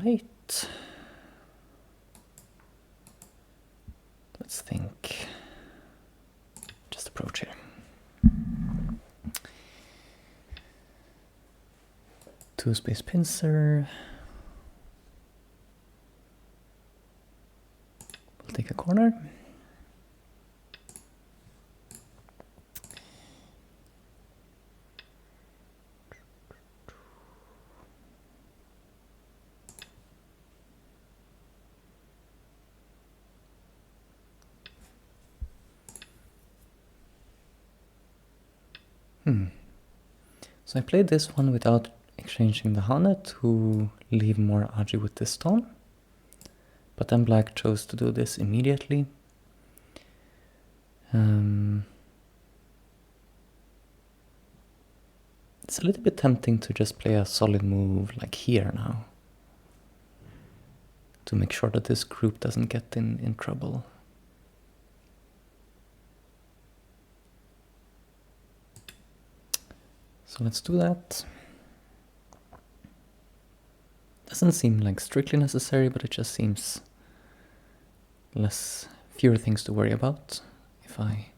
Alright. Let's think. Just approach here. Two space pincer. We'll take a corner. So I played this one without exchanging the Hane to leave more Aji with this stone. But then black chose to do this immediately. It's a little bit tempting to just play a solid move like here now. To make sure that this group doesn't get in trouble. So let's do that. Doesn't seem like strictly necessary, but it just seems fewer things to worry about if I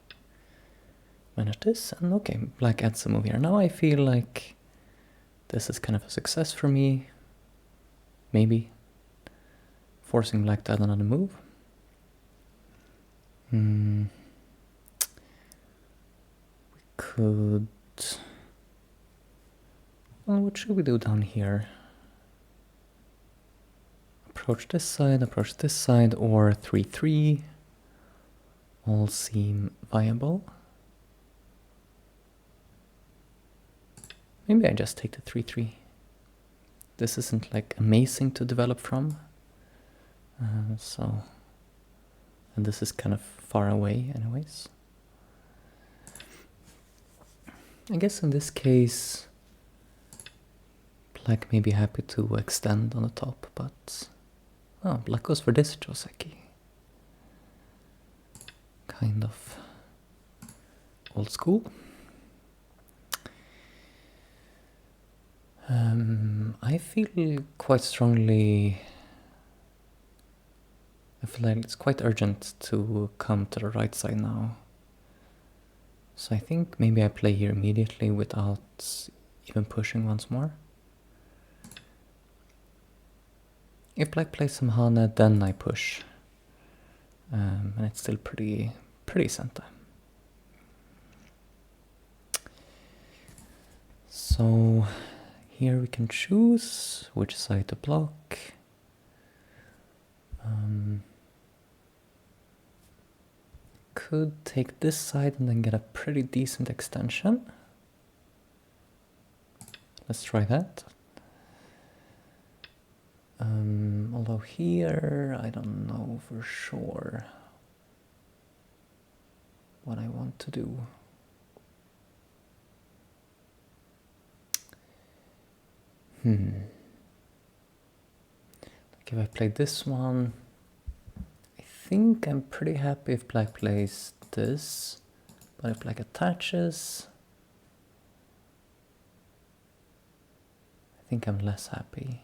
manage this. And okay, black adds a move here. Now I feel like this is kind of a success for me. Maybe. Forcing black to add another move. We could... Well, what should we do down here? Approach this side, or 3-3. All seem viable. Maybe I just take the 3-3. This isn't like amazing to develop from. And this is kind of far away anyways. I guess in this case black may be happy to extend on the top, but black goes for this Joseki. Kind of old school. I feel quite strongly. I feel like it's quite urgent to come to the right side now. So I think maybe I play here immediately without even pushing once more. If black plays some Hane, then I push. And it's still pretty center. So here we can choose which side to block. Could take this side and then get a pretty decent extension. Let's try that. Although here, I don't know for sure what I want to do. Like if I play this one, I think I'm pretty happy if black plays this, but if black attaches, I think I'm less happy.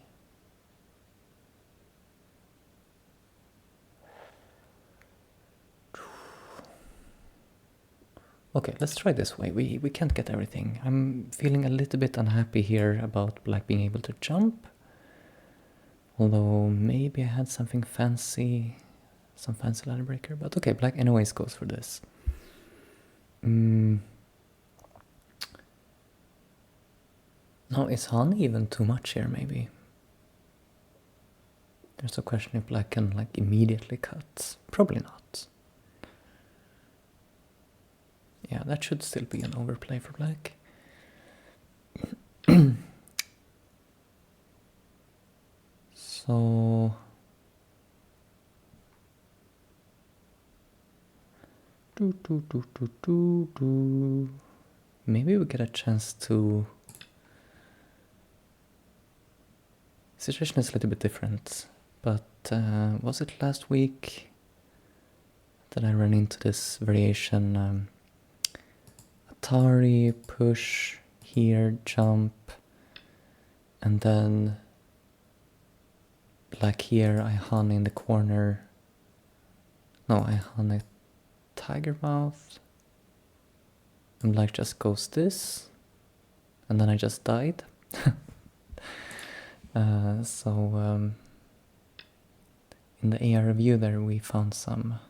Okay, let's try this way. We can't get everything. I'm feeling a little bit unhappy here about black being able to jump. Although maybe I had something fancy, some fancy ladder breaker. But okay, black anyways goes for this. Now is Hane even too much here maybe? There's a question if black can like immediately cut. Probably not. Yeah, that should still be an overplay for black. So maybe we get a chance to. Situation is a little bit different, but was it last week that I ran into this variation? Atari, push, here, jump, and then black here, I Han in the corner. No, I Han a tiger mouth. And black just goes this. And then I just died. So in the AR review there we found some...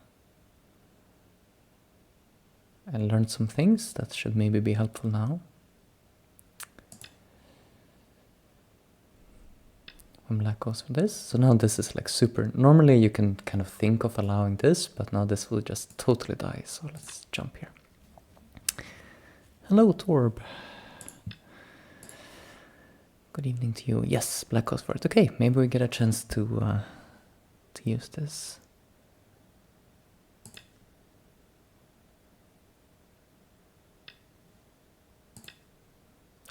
I learned some things that should maybe be helpful now. When black goes for this. So now this is like super... Normally you can kind of think of allowing this, but now this will just totally die. So let's jump here. Hello, Torb. Good evening to you. Yes, black goes for it. Okay, maybe we get a chance to use this.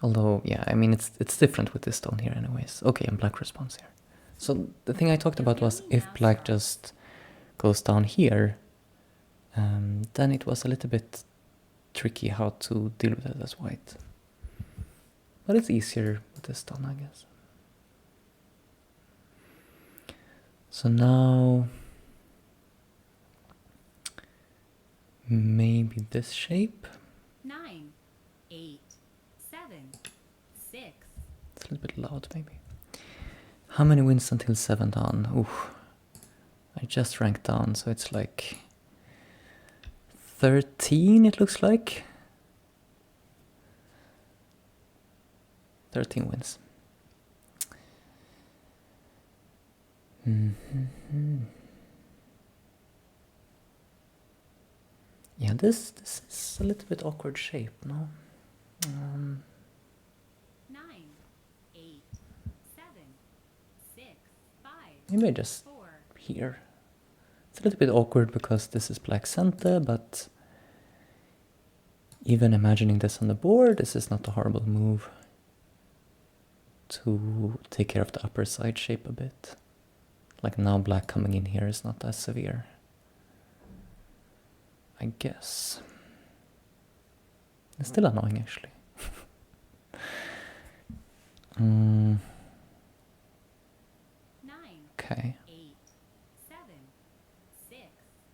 Although, yeah, I mean, it's different with this stone here anyways. Okay, and black responds here. So the thing I talked about was if black just goes down here, then it was a little bit tricky how to deal with it as white. But it's easier with this stone, I guess. So now... maybe this shape? 9, 8, 7, 6. It's a little bit loud, maybe. How many wins until 7 down? Oof. I just ranked down, so it's like 13, it looks like. 13 wins. Yeah, this is a little bit awkward shape, no? 9, 8, 7, 6, 5, Maybe just 4. here. It's a little bit awkward because this is black center, but even imagining this on the board, this is not a horrible move to take care of the upper side shape a bit. Like now black coming in here is not as severe, I guess. It's still annoying, actually. 9, Okay. 8, 7, 6,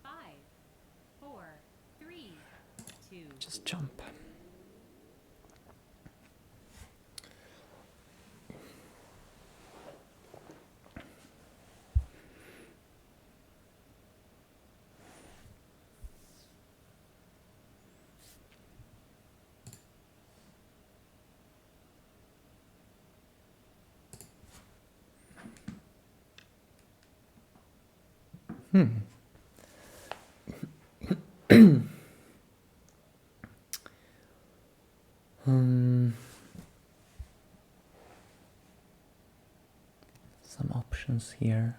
5, 4, 3, 2. Just jump. Some options here.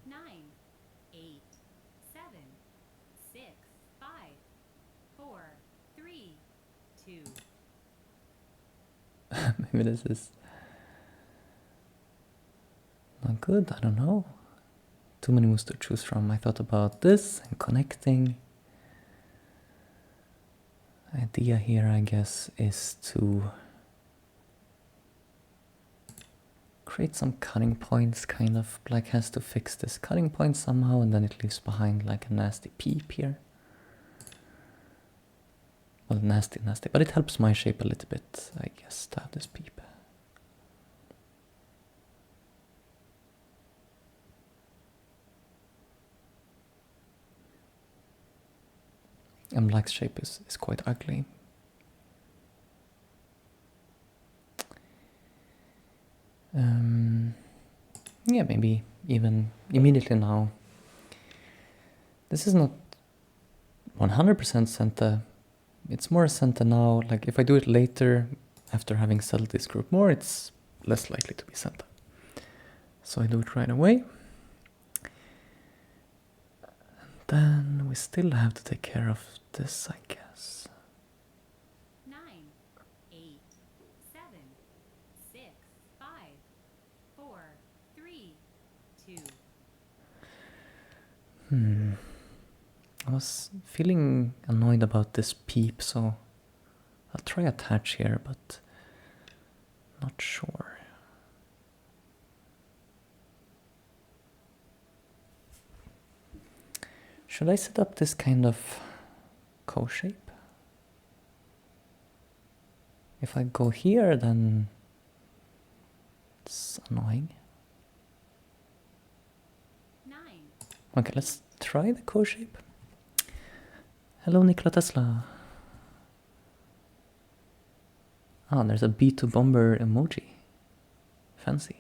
9, 8, 7, 6, 5, 4, 3, 2. Maybe this is not good, I don't know. Too many moves to choose from. I thought about this and connecting. Idea here, I guess, is to create some cutting points, kind of. Black has to fix this cutting point somehow, and then it leaves behind like a nasty peep here. Well, nasty, but it helps my shape a little bit, I guess, to have this peep. And black's shape is quite ugly. Yeah, maybe even immediately now. This is not 100% center. It's more center now. Like if I do it later, after having settled this group more, it's less likely to be center. So I do it right away. And then we still have to take care of this, I guess. 9, 8, 7, 6, 5, 4, 3, 2. I was feeling annoyed about this peep, so I'll try attach here, but Not sure. Should I set up this kind of co-shape? If I go here, then it's annoying. 9, Okay, let's try the co-shape. Hello, Nikola Tesla. Ah, there's a B2 bomber emoji. Fancy.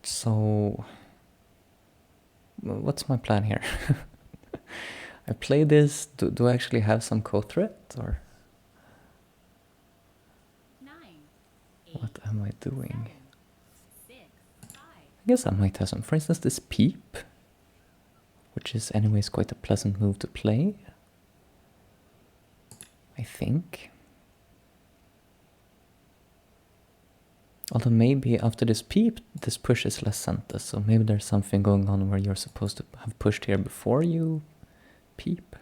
So what's my plan here? I play this. Do I actually have some co-threat, or 9, what am I doing? 6, 5, I guess I might have some. For instance, this peep, which is anyways quite a pleasant move to play, I think. Although maybe after this peep, this push is less Santa, so maybe there's something going on where you're supposed to have pushed here before you peep.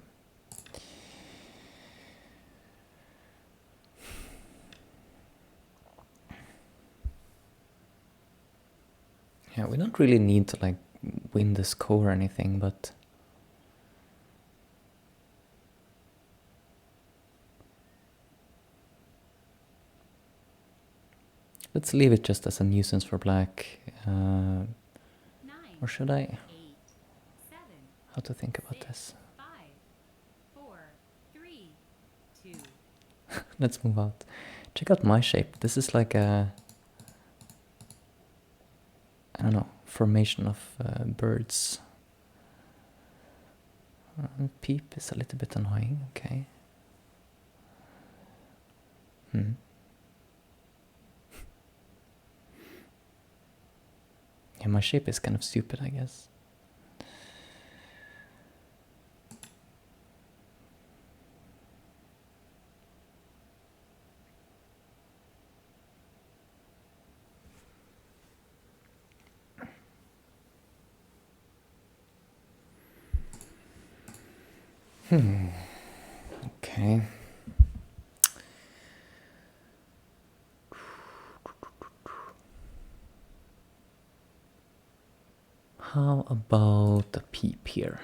Yeah, we don't really need to like win this ko or anything, but let's leave it just as a nuisance for black. 9, Or should I? 8, 7, How to think about this? 5, 4, 3, 2, Let's move out. Check out my shape. This is like a, I don't know, formation of birds. Peep is a little bit annoying. Okay. Yeah, my shape is kind of stupid, I guess. Okay. How about a peep here?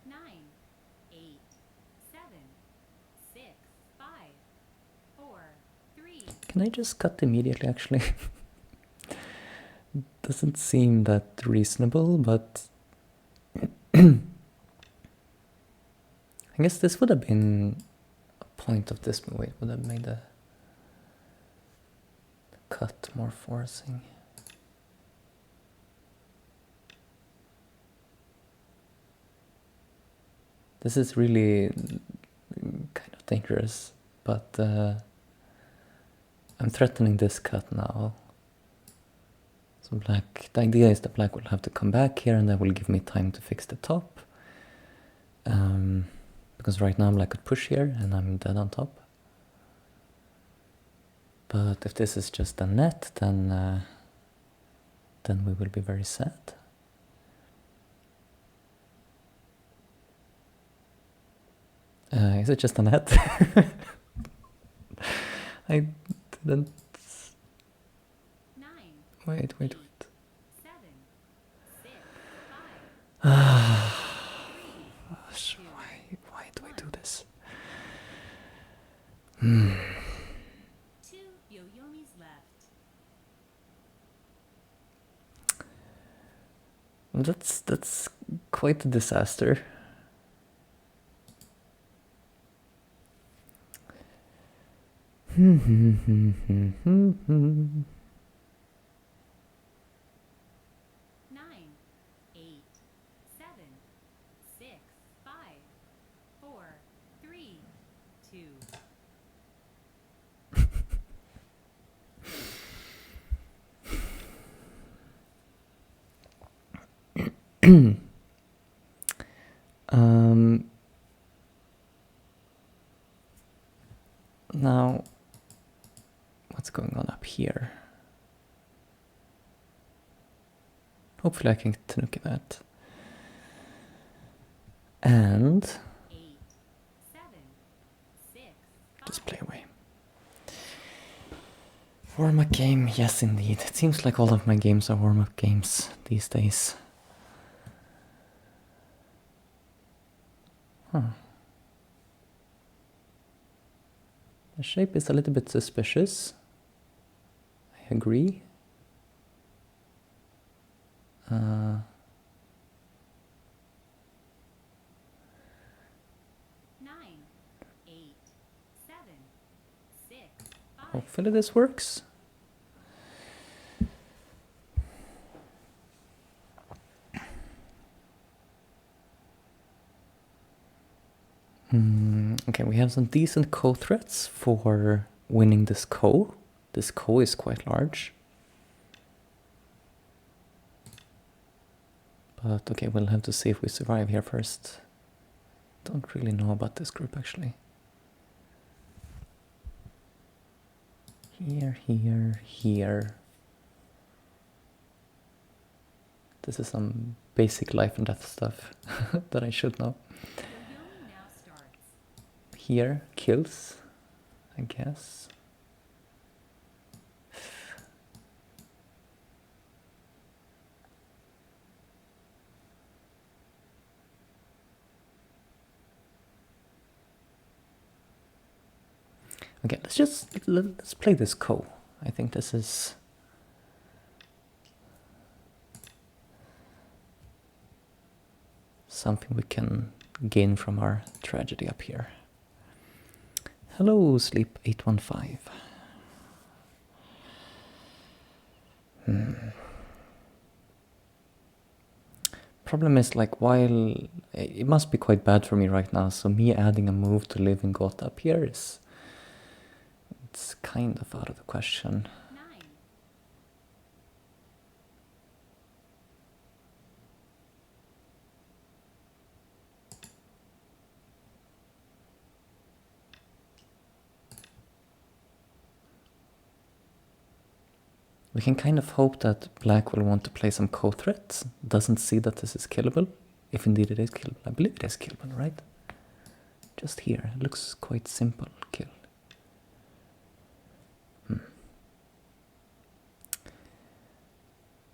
Nine, 8, 7, 6, 5, 4, 3, Can I just cut immediately, actually? Doesn't seem that reasonable, but I guess this would have been a point of this move. It would have made the cut more forcing. This is really kind of dangerous, but I'm threatening this cut now. So black, the idea is that black will have to come back here, and that will give me time to fix the top. Because right now black could push here, and I'm dead on top. But if this is just a net, then we will be very sad. Is it just a net? I didn't. 9, Wait. 7, 6, 5, 3, 2, Why do I do this? 2 Yoyomis left. That's quite a disaster. Nine, 8, 7, Now, what's going on up here? Hopefully I can tanuki that. And 8, 7, 6, just play away. Warm-up game, yes indeed. It seems like all of my games are warm-up games these days. Huh. The shape is a little bit suspicious. I agree. 9, 8, 7, 6, 5. Hopefully this works. Okay, we have some decent co-threats for winning this co. This co is quite large. But okay, we'll have to see if we survive here first. Don't really know about this group actually. Here, here, here. This is some basic life and death stuff that I should know. Your healing now starts. Here, kills, I guess. Okay, let's play this co. I think this is something we can gain from our tragedy up here. Hello, Sleep 815. Problem is, like, while it must be quite bad for me right now, so me adding a move to live in Gotha up here is, it's kind of out of the question. 9, We can kind of hope that black will want to play some co-threats, doesn't see that this is killable, if indeed it is killable. I believe it is killable, right? Just here, it looks quite simple, kill.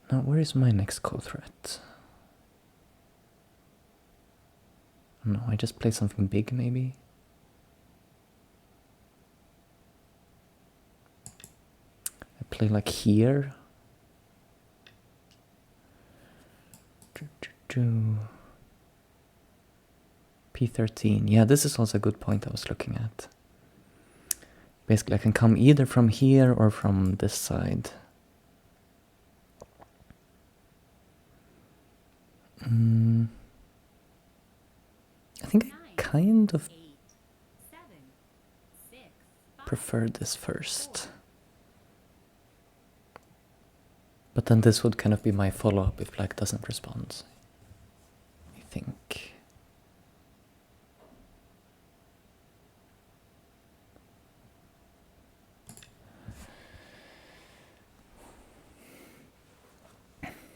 Now, where is my next co-threat? No, I just play something big, maybe? I play like here. P13. Yeah, this is also a good point I was looking at. Basically, I can come either from here or from this side. I think I 9, kind of 8, 7, 6, 5. prefer this first. But then this would kind of be my follow-up if black doesn't respond. I think.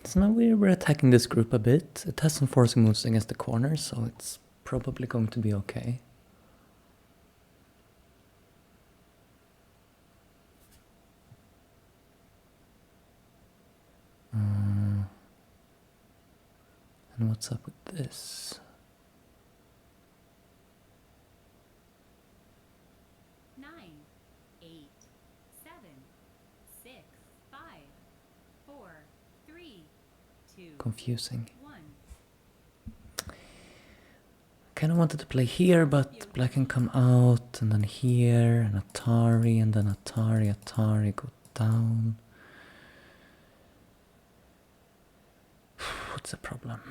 So now we're attacking this group a bit. It has some forcing moves against the corner, so it's probably going to be okay. And what's up with this? 9, 8, 7, 6, 5, 4, 3, 2, Confusing. 1. Kind of wanted to play here, but black can come out, and then here, and Atari, and then Atari, Atari, go down. What's the problem?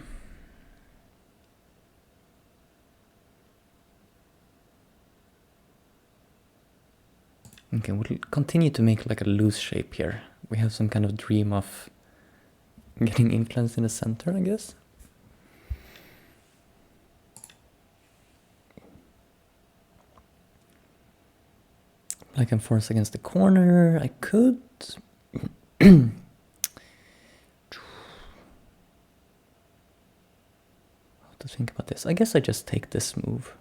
Okay, we'll continue to make like a loose shape here. We have some kind of dream of getting influence in the center, I guess. can force against the corner. I could. How to think about this? I guess I just take this move.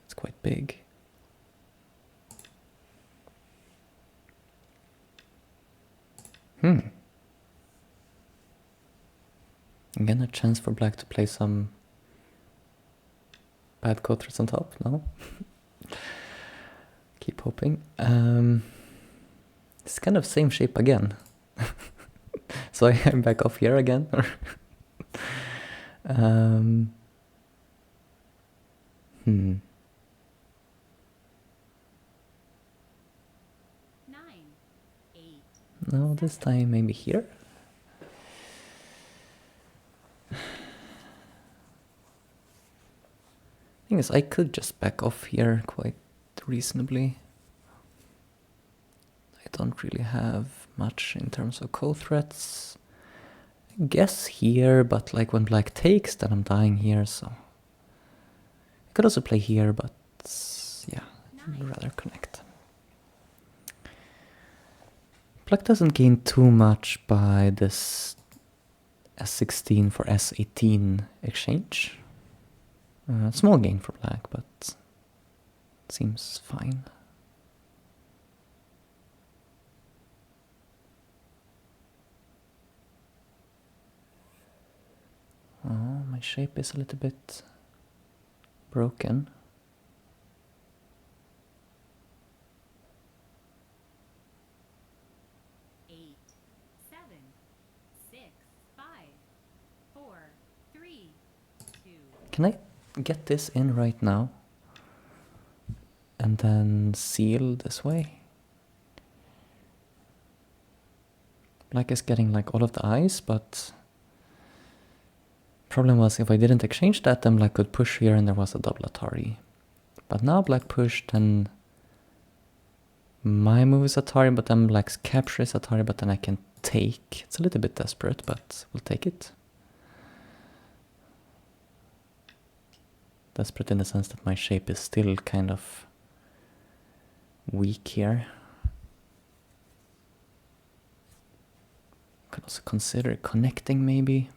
It's quite big. Again, a chance for black to play some bad coat threats on top. No? Keep hoping. It's kind of same shape again. So I'm back off here again. Nine, 8. No, this time maybe here. Thing is, I could just back off here quite reasonably. I don't really have much in terms of co-threats. I guess here, but like when black takes, then I'm dying here, so... I could also play here, but yeah, I'd rather connect. Black doesn't gain too much by this S16 for S18 exchange. Small gain for black, but seems fine. Oh, my shape is a little bit broken. Eight, 7, 6, 5, 4, 3, 2. Can I get this in right now? And then seal this way? Black is getting like all of the eyes, but... Problem was if I didn't exchange that, then black could push here and there was a double Atari. But now black pushed and... My move is Atari, but then black's capture is Atari, but then I can take. It's a little bit desperate, but we'll take it. Desperate in the sense that my shape is still kind of weak here. Could also consider connecting maybe.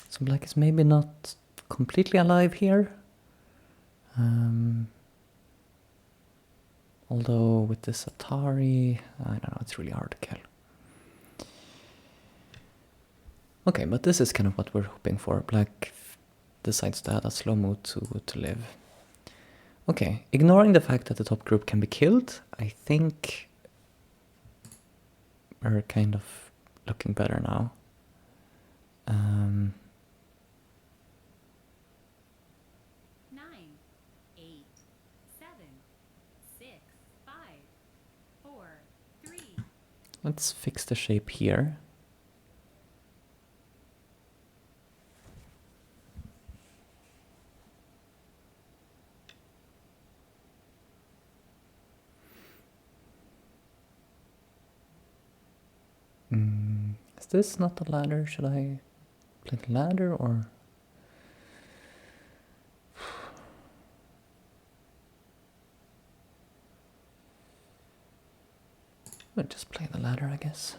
So black is maybe not completely alive here. Although with this Atari, I don't know, it's really hard to kill. Okay, but this is kind of what we're hoping for. Black decides to add a slow move to live. Okay, ignoring the fact that the top group can be killed, I think we're kind of looking better now. 9, 8, 7, 6, 5, 4, 3. Let's fix the shape here. Is this not a ladder? Should I play the ladder or? We'll just play the ladder, I guess.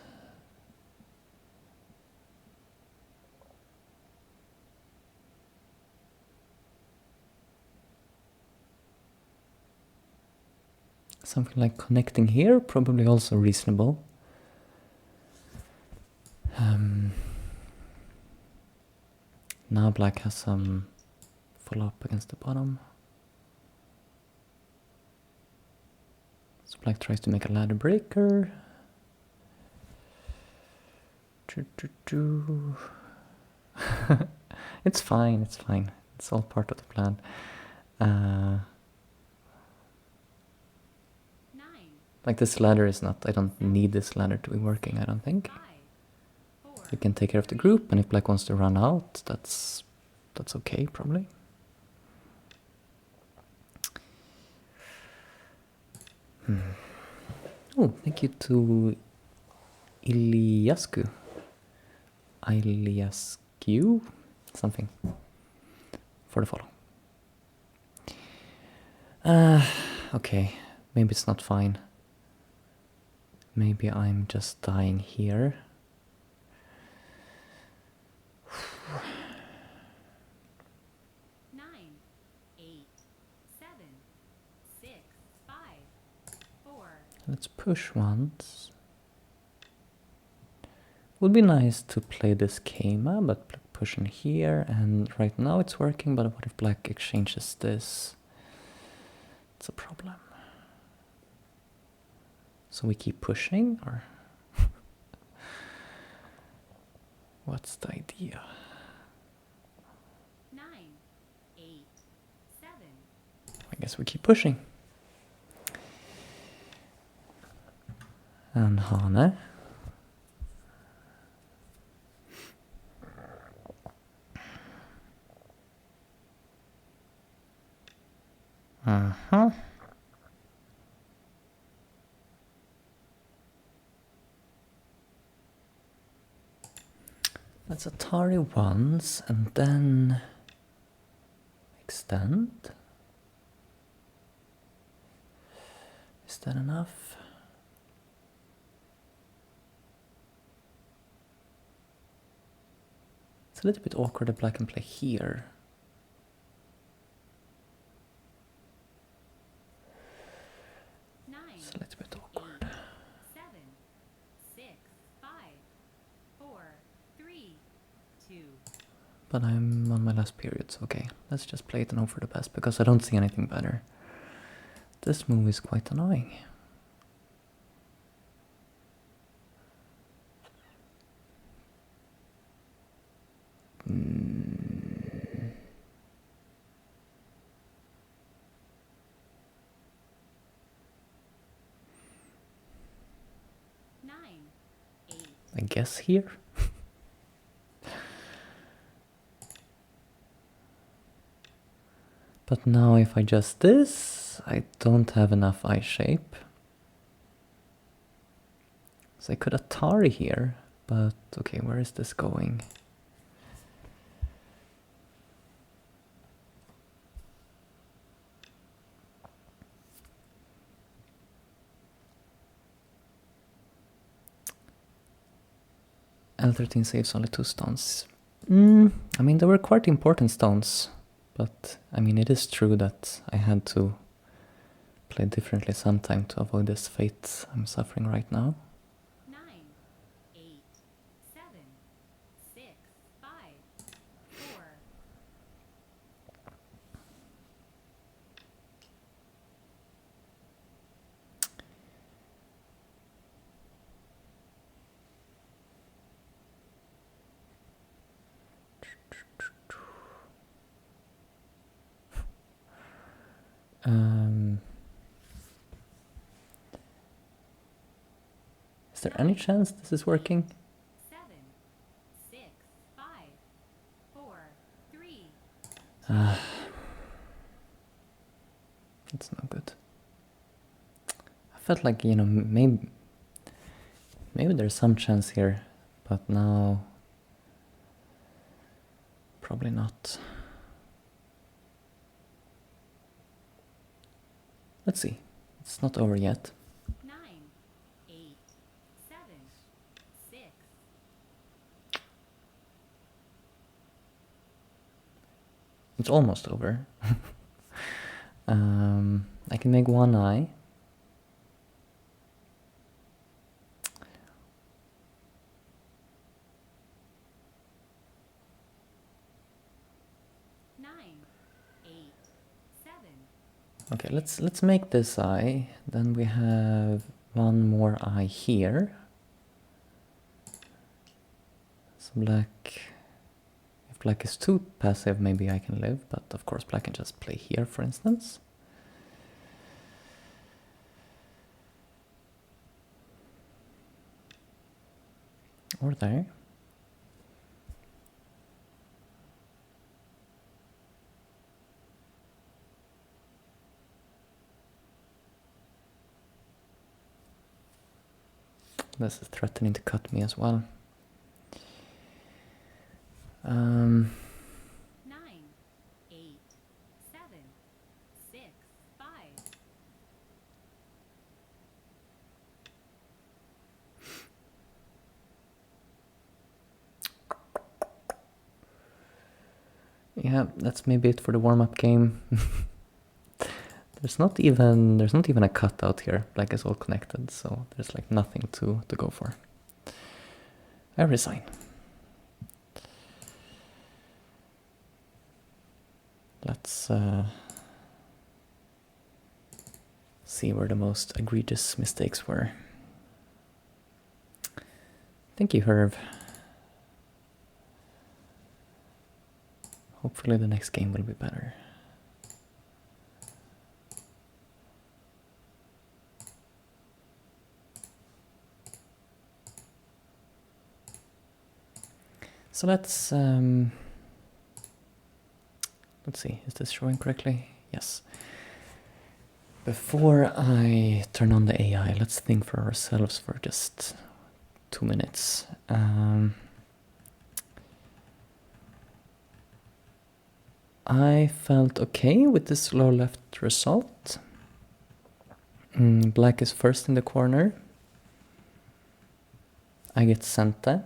Something like connecting here, probably also reasonable. Now black has some follow-up against the bottom. So black tries to make a ladder breaker. It's fine, it's fine. It's all part of the plan. 9, Like this ladder is not, I don't need this ladder to be working, I don't think. 5, 4, We can take care of the group, and if black wants to run out, that's okay, probably. Oh, thank you to Iliascu. Iliascu? Something. For the follow. Okay, maybe it's not fine. Maybe I'm just dying here. Nine, 8, 7, 6, 5, 4. Let's push once. Would be nice to play this Keima, but pushing here, and right now it's working, but what if black exchanges this? It's a problem. So we keep pushing, or what's the idea? 9, 8, 7. I guess we keep pushing. And Hane. Uh-huh. Let's Atari once, and then extend. Is that enough? It's a little bit awkward that black can play here. It's a little bit awkward. 7, 6, 5, 4, 3, 2. But I'm on my last period, so okay. Let's just play it and hope for the best, because I don't see anything better. This move is quite annoying. Nine, 8. I guess here? But now if I adjust this, I don't have enough eye shape. So I could Atari here, but okay, where is this going? L13 saves only 2 stones. I mean, they were quite important stones, but I mean, it is true that I had to play differently sometime to avoid this fate I'm suffering right now. 9, 8, 7, 6, 5, 4. Is there any chance this is working? 7, 6, 5, 4, 3. It's no good. I felt like, you know, maybe there's some chance here, but now probably not. Let's see. It's not over yet. 9, 8, 7, 6. It's almost over. I can make one eye. Okay, let's make this eye. Then we have one more eye here. So black, if black is too passive, maybe I can live, but of course black can just play here, for instance. Or there. This is threatening to cut me as well. 9, 8, 7, 6, 5. Yeah, that's maybe it for the warm-up game. There's not even a cutout here. Black is all connected, so there's like nothing to go for. I resign. Let's see where the most egregious mistakes were. Thank you, Herv. Hopefully the next game will be better. So let's see, is this showing correctly? Yes. Before I turn on the AI, let's think for ourselves for just 2 minutes. I felt okay with this lower left result. Black is first in the corner. I get center.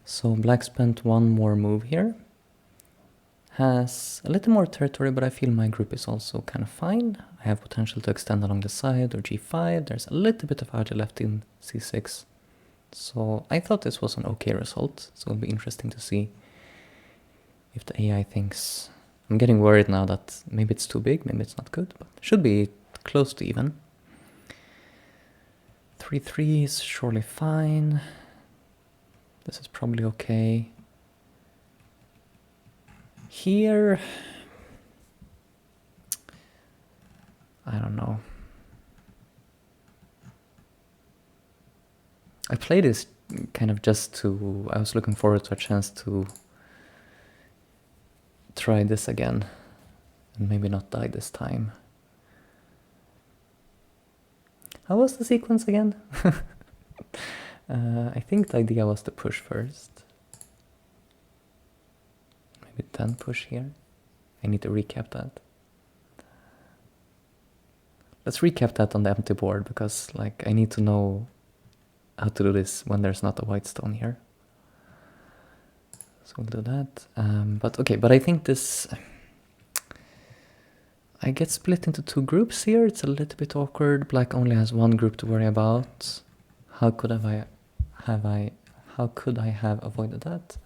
So black spent one more move here. Has a little more territory, but I feel my group is also kind of fine. I have potential to extend along the side or g5. There's a little bit of RG left in c6. So I thought this was an okay result. So it'll be interesting to see if the AI thinks... I'm getting worried now that maybe it's too big, maybe it's not good, but it should be close to even. 3-3 is surely fine. This is probably okay. Here, I don't know. I played this kind of just to... I was looking forward to a chance to try this again and maybe not die this time. How was the sequence again? I think the idea was to push first. Maybe then push here. I need to recap that. Let's recap that on the empty board, because like I need to know how to do this when there's not a white stone here. So we'll do that. But I think this... I get split into two groups here. It's a little bit awkward. Black only has one group to worry about. How could I have avoided that?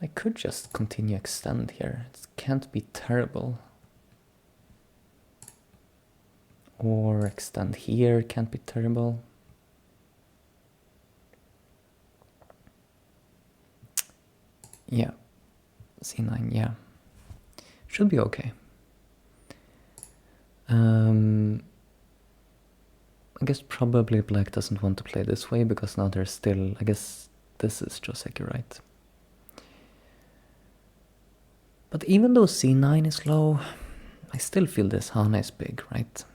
I could just continue extend here. It can't be terrible. Or extend here, can't be terrible. Yeah, c9, yeah. Should be okay. I guess probably black doesn't want to play this way, because now there's still... I guess this is Joseki, right? But even though c9 is low, I still feel this Hana is big, right?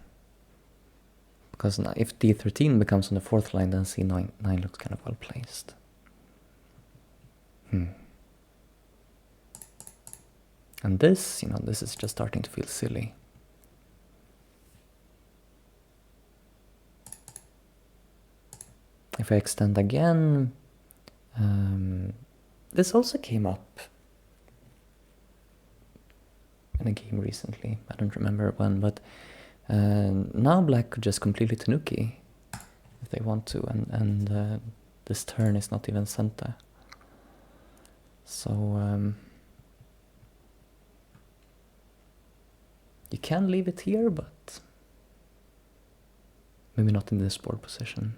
Because now if d13 becomes on the fourth line, then c9 looks kind of well placed. And this, this is just starting to feel silly. If I extend again, this also came up in a game recently. I don't remember when, but now black could just completely Tanuki if they want to, and this turn is not even Senta. So you can leave it here, but maybe not in this board position.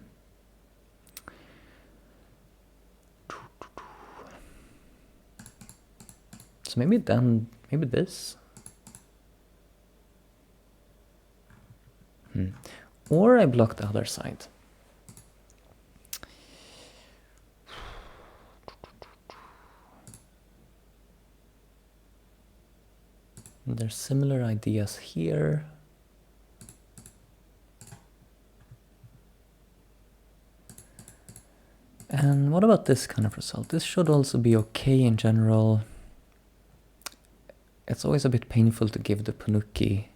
So maybe this. Or I block the other side. there's similar ideas here. And what about this kind of result? This should also be okay in general. It's always a bit painful to give the Panuki.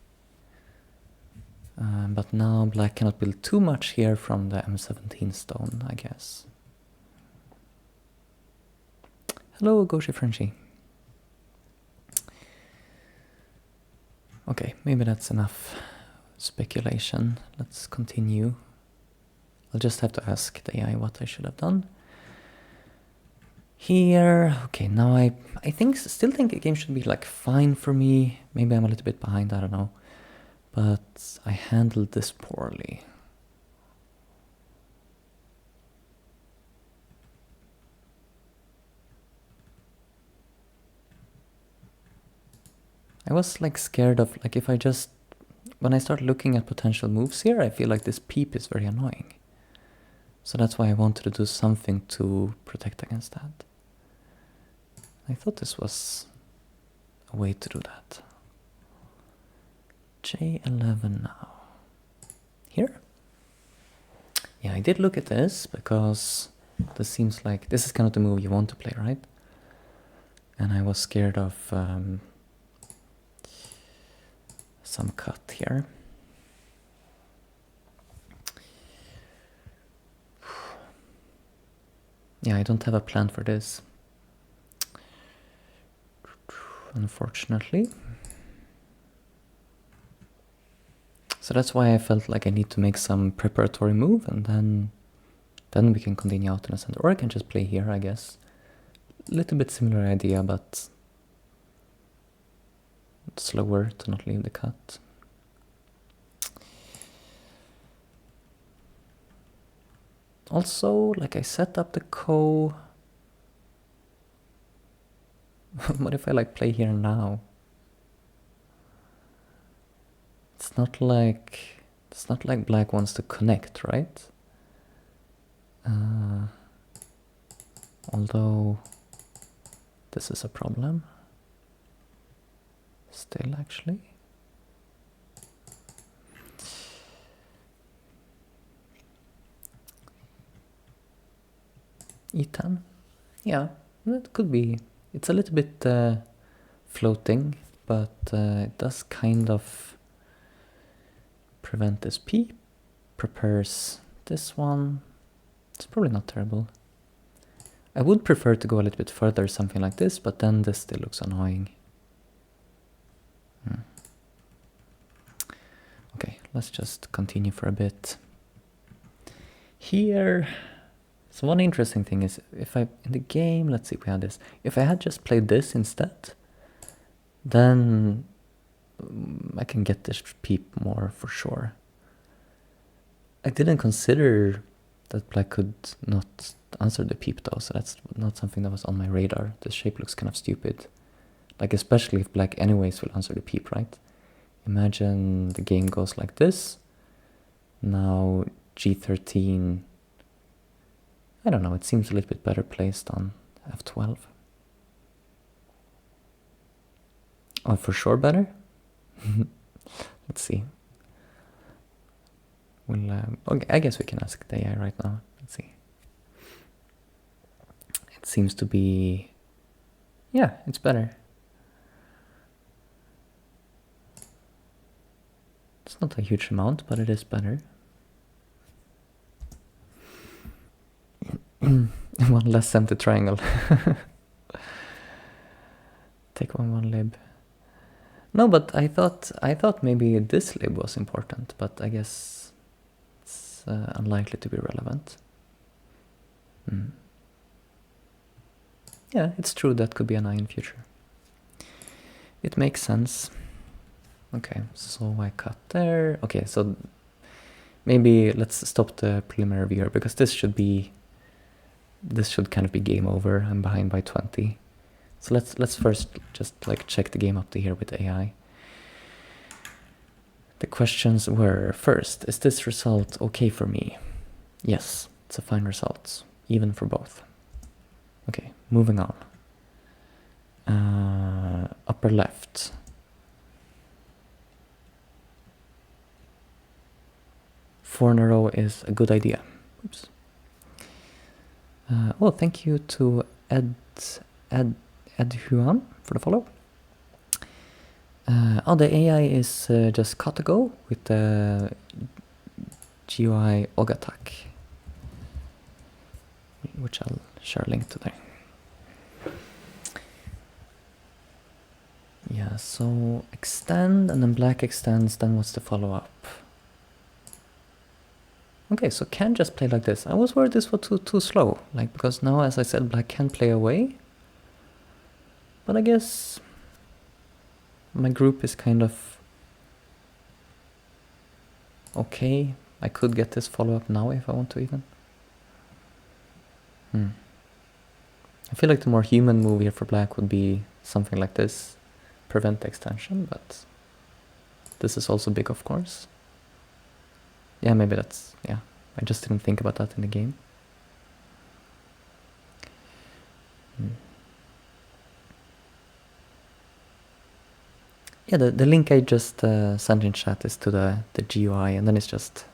But now black cannot build too much here from the M17 stone, I guess. Hello, Goshi Frenchie. Okay, maybe that's enough speculation. Let's continue. I'll just have to ask the AI what I should have done. Here, okay, now I still think the game should be like fine for me. Maybe I'm a little bit behind, I don't know. But I handled this poorly. I was like scared of, like, if I just, when I start looking at potential moves here, I feel like this peep is very annoying. So that's why I wanted to do something to protect against that. I thought this was a way to do that. J11 now. Here? Yeah, I did look at this because this seems like this is kind of the move you want to play, right? And I was scared of some cut here. Yeah, I don't have a plan for this, unfortunately. So that's why I felt like I need to make some preparatory move, and then we can continue out in the center. Or I can just play here, I guess. A little bit similar idea, but slower to not leave the cut. Also, like, I set up the Ko. What if I like play here now? It's not like black wants to connect, right? Although this is a problem. Still, actually. E10. Yeah, that could be. It's a little bit floating, but it does kind of prevent this P. Prepares this one. It's probably not terrible. I would prefer to go a little bit further, something like this, but then this still looks annoying. Okay, let's just continue for a bit. Here, so one interesting thing is, if I, in the game, let's see if we had this. If I had just played this instead, then I can get this peep more for sure. I didn't consider that black could not answer the peep though, so that's not something that was on my radar. This shape looks kind of stupid. Like, especially if black anyways will answer the peep, right? Imagine the game goes like this. Now G13, I don't know, it seems a little bit better placed on F12. Oh, for sure better? Let's see. We'll, okay, I guess we can ask the AI right now. Let's see. It seems to be, yeah, it's better. It's not a huge amount, but it is better. One less empty triangle. Take one lib. No, but I thought maybe this lib was important, but I guess it's unlikely to be relevant. Yeah, it's true, that could be an eye in future. It makes sense. Okay, so I cut there. Okay, so maybe let's stop the preliminary viewer, because this should kind of be game over. I'm behind by 20. So let's first just like check the game up to here with the AI. The questions were, first, is this result okay for me? Yes, it's a fine result, even for both. Okay, moving on. Upper left. 4 in a row is a good idea. Oops. Oh, thank you to Ed Huan for the follow. Oh, the AI is just Katago with the GUI Ogatak, which I'll share a link to there. Yeah, so extend and then black extends, then what's the follow-up? Okay, so can just play like this. I was worried this was too slow, like, because now, as I said, black can play away. But I guess my group is kind of okay. I could get this follow-up now if I want to even. I feel like the more human move here for black would be something like this. Prevent extension, but this is also big, of course. Yeah, maybe that's, yeah. I just didn't think about that in the game. Yeah, the link I just sent in chat is to the GUI, and then it's just,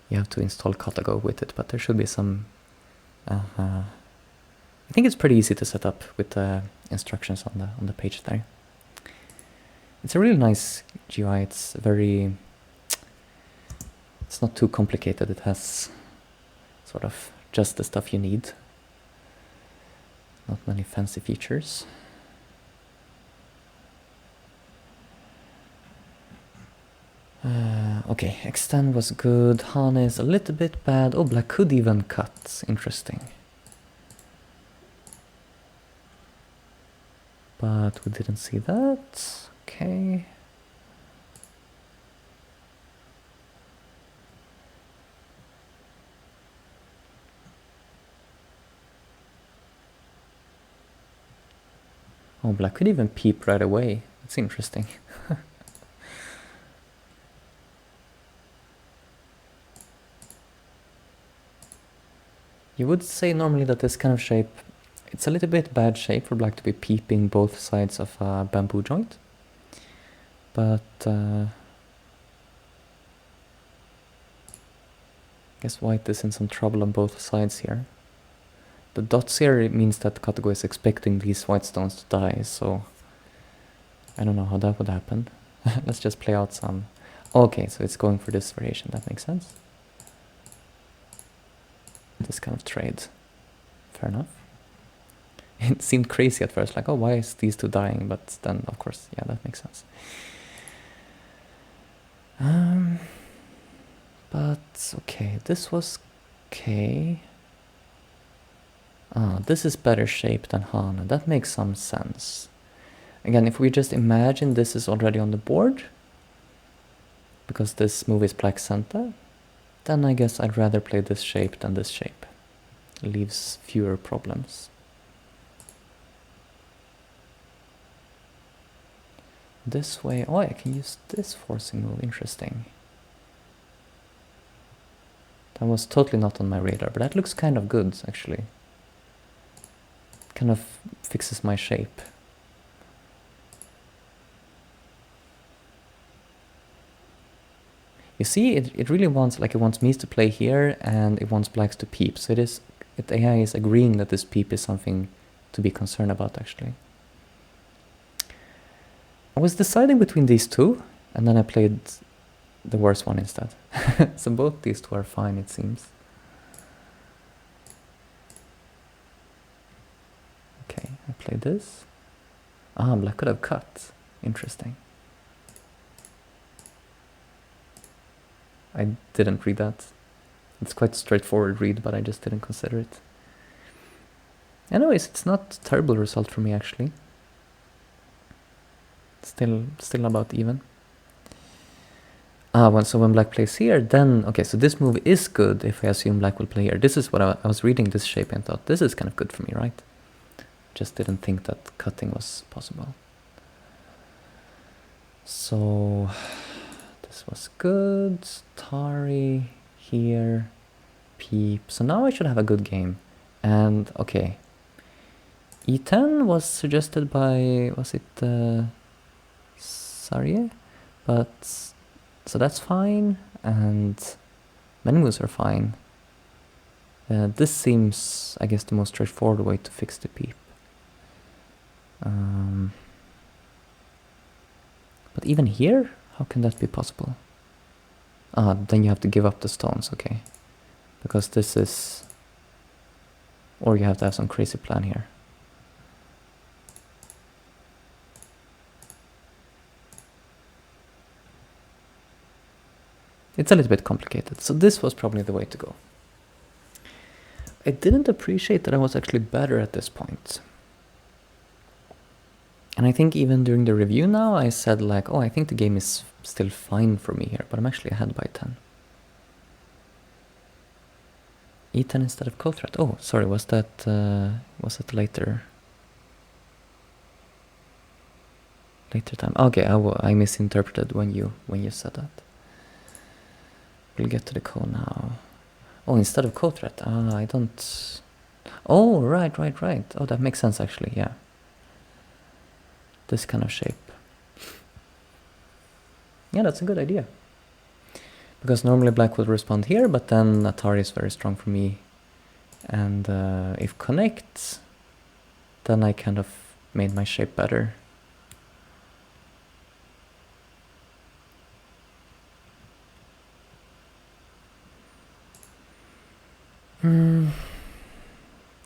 you have to install Katago with it, but there should be some, I think it's pretty easy to set up with the instructions on the page there. It's a really nice GUI, it's not too complicated, it has sort of just the stuff you need. Not many fancy features. Okay, extend was good. Han is a little bit bad. Oh, black could even cut. Interesting. But we didn't see that. Okay. Oh, black could even peep right away. That's interesting. You would say normally that this kind of shape, it's a little bit bad shape for black to be peeping both sides of a bamboo joint. But I guess white is in some trouble on both sides here. The dots here, it means that Katago is expecting these white stones to die, so I don't know how that would happen. Let's just play out some. Okay, so it's going for this variation, that makes sense. This kind of trade. Fair enough. It seemed crazy at first, like, oh, why is these two dying? But then, of course, yeah, that makes sense. But, okay, this was okay. Ah, this is better shape than Hana. That makes some sense. Again, if we just imagine this is already on the board, because this move is Black Santa, then I guess I'd rather play this shape than this shape. It leaves fewer problems. This way, oh, I can use this forcing move, interesting. That was totally not on my radar, but that looks kind of good, actually. Kind of fixes my shape. You see, it really wants, like, it wants me to play here, and it wants blacks to peep. So the AI is agreeing that this peep is something to be concerned about, actually. I was deciding between these two, and then I played the worst one instead. So both these two are fine, it seems. Okay, I played this. Ah, black could have cut. Interesting. I didn't read that. It's quite a straightforward read, but I just didn't consider it. Anyways, it's not a terrible result for me, actually. Still about even. So when black plays here, then, okay, so this move is good if I assume black will play here. This is what I was reading this shape and thought, this is kind of good for me, right? Just didn't think that cutting was possible. So this was good. Tari here, peep. So now I should have a good game. And okay, E10 was suggested by, was it Sarye? But so that's fine. And Many moves are fine. This seems, I guess, the most straightforward way to fix the peep. But even here, how can that be possible? Ah, then you have to give up the stones, okay. Because this is... Or you have to have some crazy plan here. It's a little bit complicated, so this was probably the way to go. I didn't appreciate that I was actually better at this point. And I think even during the review now, I said like, oh, I think the game is still fine for me here, but I'm actually ahead by 10. E10 instead of cold threat. Oh, sorry, was that later? Later time. Okay, I misinterpreted when you said that. We'll get to the code now. Oh, instead of cold threat. Ah, I don't... Oh, right. Oh, that makes sense actually, yeah. This kind of shape. Yeah, that's a good idea. Because normally black would respond here, but then Atari is very strong for me. And if connect, then I kind of made my shape better.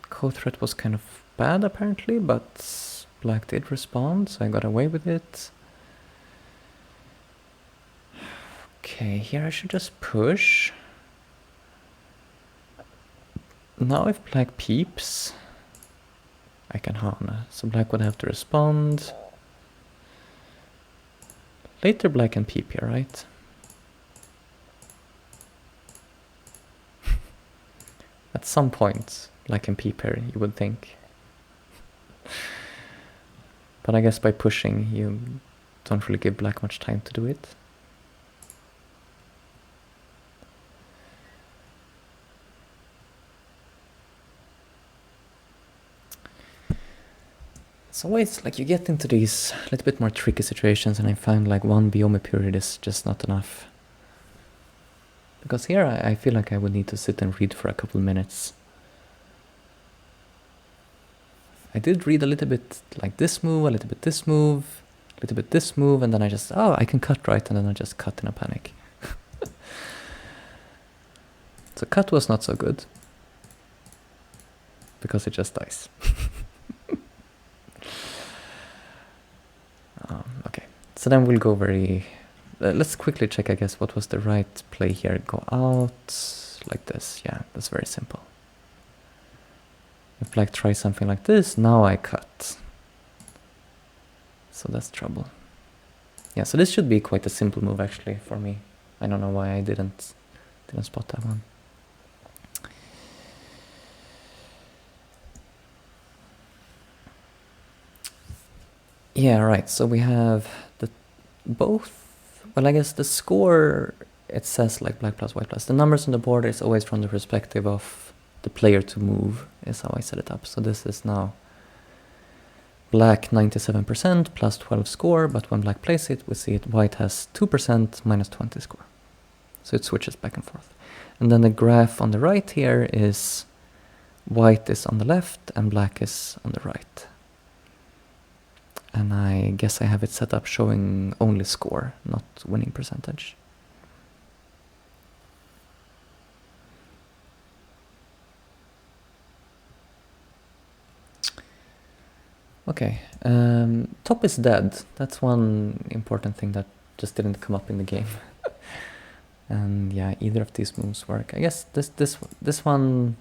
Code threat was kind of bad apparently, but black did respond, so I got away with it. Okay, here I should just push. Now if black peeps, I can Hana, so black would have to respond. Later black can peep here, right? At some point, black can peep here, you would think. But I guess by pushing, you don't really give black much time to do it. It's always like you get into these little bit more tricky situations and I find like one Biome period is just not enough. Because here I feel like I would need to sit and read for a couple minutes. I did read a little bit like this move, a little bit this move, a little bit this move, and then I just, oh, I can cut right, and then I just cut in a panic. So cut was not so good. Because it just dies. Okay, so then we'll go very... let's quickly check, I guess, what was the right play here. Go out like this. Yeah, that's very simple. If black tries something like this, now I cut. So that's trouble. Yeah, so this should be quite a simple move actually for me. I don't know why I didn't spot that one. Yeah, right. So we have the both. Well, I guess the score, it says like black plus white plus. The numbers on the board is always from the perspective of the player to move, is how I set it up. So this is now black 97% plus 12 score, but when black plays it, we see it white has 2% minus 20 score. So it switches back and forth. And then the graph on the right here is white is on the left and black is on the right. And I guess I have it set up showing only score, not winning percentage. Okay, top is dead. That's one important thing that just didn't come up in the game. And yeah, either of these moves work. I guess this one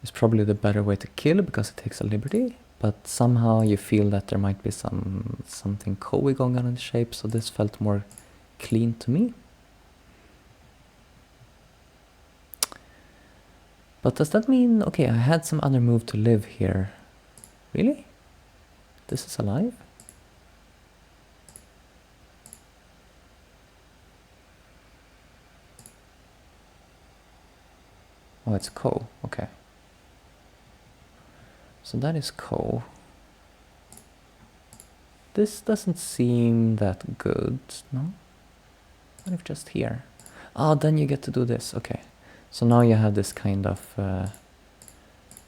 is probably the better way to kill because it takes a liberty. But somehow you feel that there might be something Koei going on in the shape, so this felt more clean to me. But does that mean, okay, I had some other move to live here. Really? This is alive? Oh, it's Ko, okay. So that is Ko. This doesn't seem that good, no? What if just here? Oh, then you get to do this. Okay. So now you have this kind of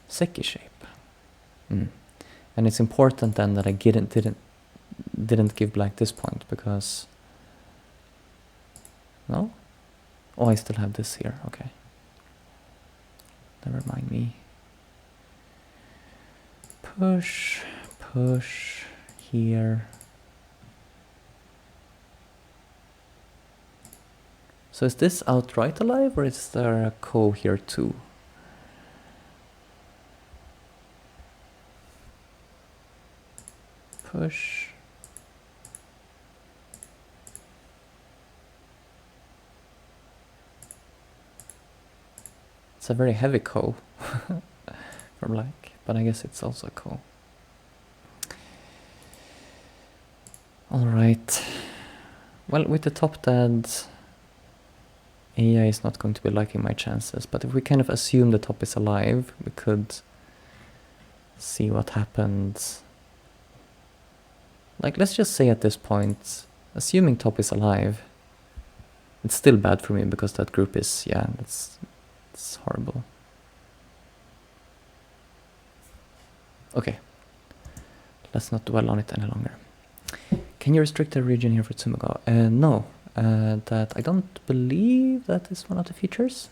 Seki shape. And it's important then that I didn't give black this point, because... No? Oh, I still have this here. Okay. Never mind me. Push, push, here. So is this outright alive, or is there a ko here too? Push. It's a very heavy ko for black, but I guess it's also a ko. Alright. Well, with the top dead, AI is not going to be liking my chances, but if we kind of assume the top is alive, we could see what happens. Like, let's just say at this point, assuming top is alive, it's still bad for me because that group is, yeah, it's horrible. Okay, let's not dwell on it any longer. Can you restrict the region here for Tsumugo? No, that I don't believe that is one of the features.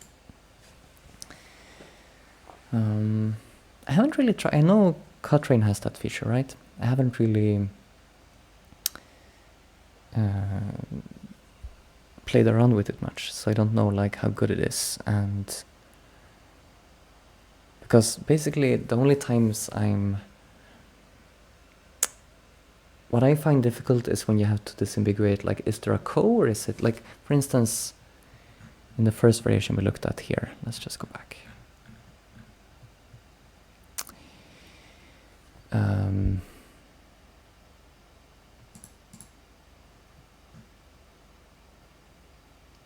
I haven't really tried. I know Kotlin has that feature, right? I haven't really played around with it much, so I don't know like how good it is. And because basically the only times what I find difficult is when you have to disambiguate, like, is there a ko, or is it, like, for instance, in the first variation we looked at here, let's just go back.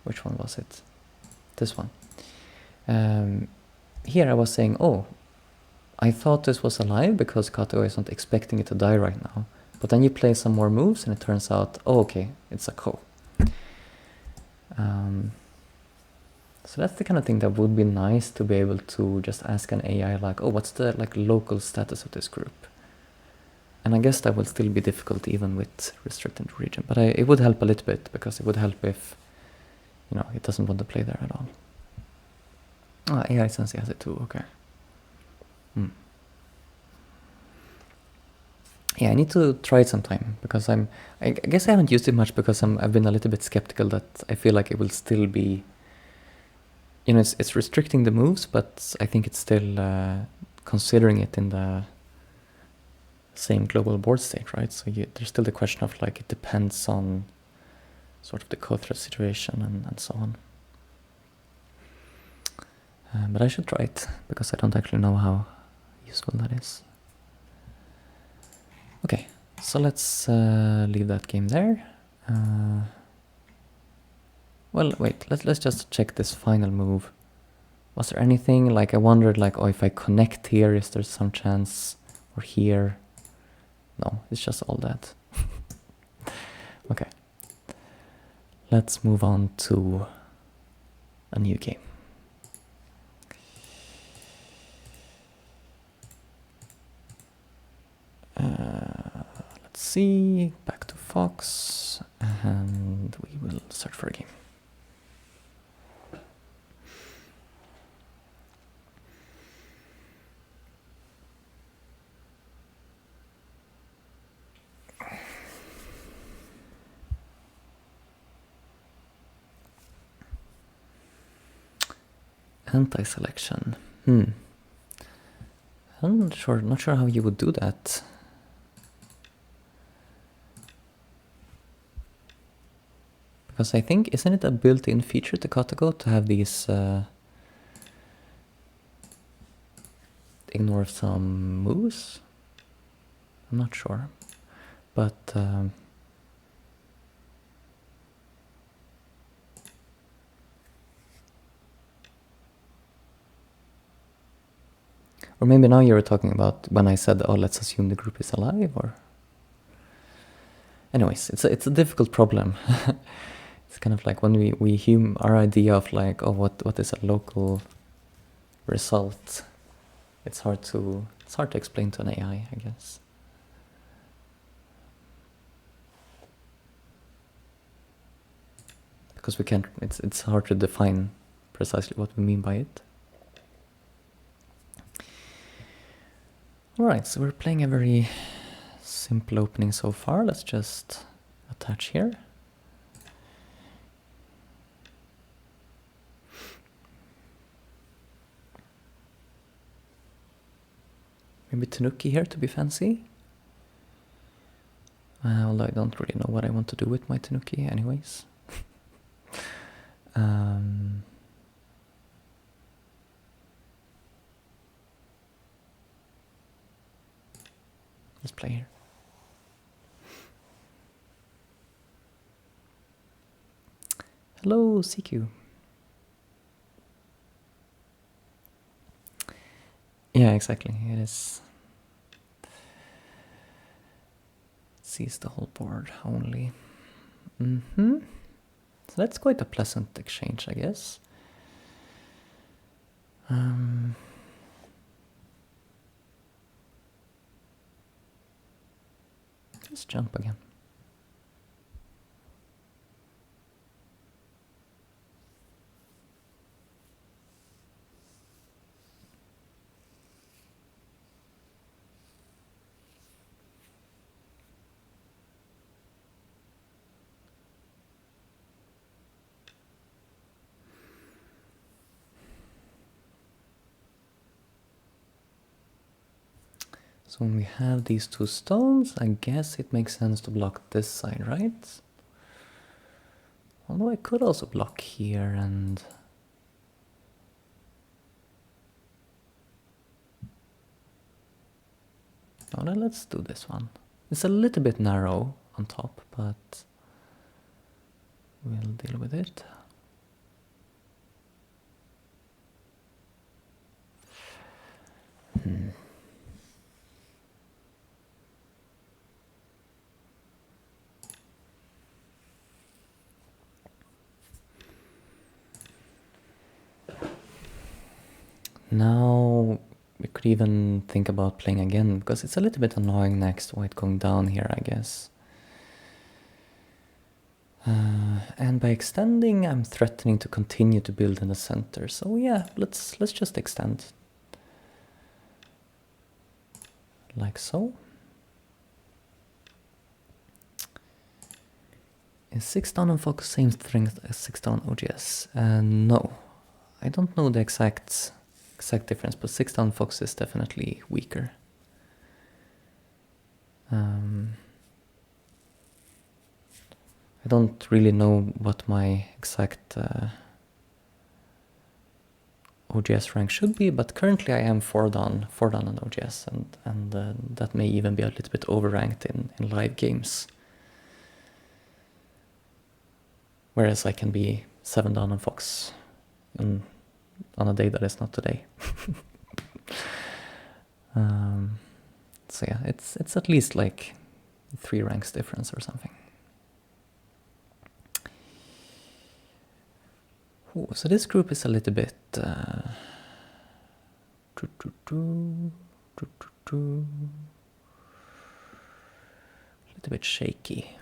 Which one was it? This one. Here I was saying, oh, I thought this was alive because Kato is not expecting it to die right now. But then you play some more moves and it turns out, oh, okay, it's a ko. So that's the kind of thing that would be nice to be able to just ask an AI, like, oh, what's the like local status of this group? And I guess that will still be difficult even with restricted region. But it would help a little bit, because it would help if, you know, it doesn't want to play there at all. Ah, AI Sensei has it too, okay. Yeah, I need to try it sometime, because I guess I haven't used it much because I've been a little bit skeptical that I feel like it will still be, you know, it's restricting the moves, but I think it's still considering it in the same global board state, right? So there's still the question of, like, it depends on sort of the co-thread situation and so on. But I should try it, because I don't actually know how useful that is. Okay, so let's leave that game there. Well, wait, let's just check this final move. Was there anything, like, I wondered, like, oh, if I connect here, is there some chance, or here? No, it's just all that. Okay. Let's move on to a new game. Let's see, back to Fox, and we will search for a game. Anti-selection. I'm not sure how you would do that. Because I think, isn't it a built-in feature to Katago to have these ignore some moves? I'm not sure, but or maybe now you were talking about when I said, oh, let's assume the group is alive, or... Anyways, it's a difficult problem. It's kind of like when our idea of like, oh, what is a local result? It's hard to explain to an AI, I guess. Because we can't. It's hard to define precisely what we mean by it. All right, so we're playing a very simple opening so far. Let's just attach here. Maybe Tanuki here to be fancy. Although I don't really know what I want to do with my Tanuki anyways. Let's play here. Hello, CQ. Yeah, exactly. It is. Sees the whole board only. So that's quite a pleasant exchange, I guess. Just jump again. So when we have these two stones, I guess it makes sense to block this side, right? Although I could also block here and... Oh, no, let's do this one. It's a little bit narrow on top, but we'll deal with it. Now we could even think about playing again, because it's a little bit annoying next white going down here, I guess. And by extending, I'm threatening to continue to build in the center. So yeah, let's just extend. Like so. Is 6 down on focus same strength as 6 down on OGS? No. I don't know the exact difference, but 6 down focus is definitely weaker. I don't really know what my exact OGS rank should be, but currently I am 4 down on OGS, and that may even be a little bit overranked in live games. Whereas I can be 7 down on Fox on a day that is not today. So yeah, it's at least like 3 ranks difference or something. Ooh, so this group is a little bit a little bit shaky.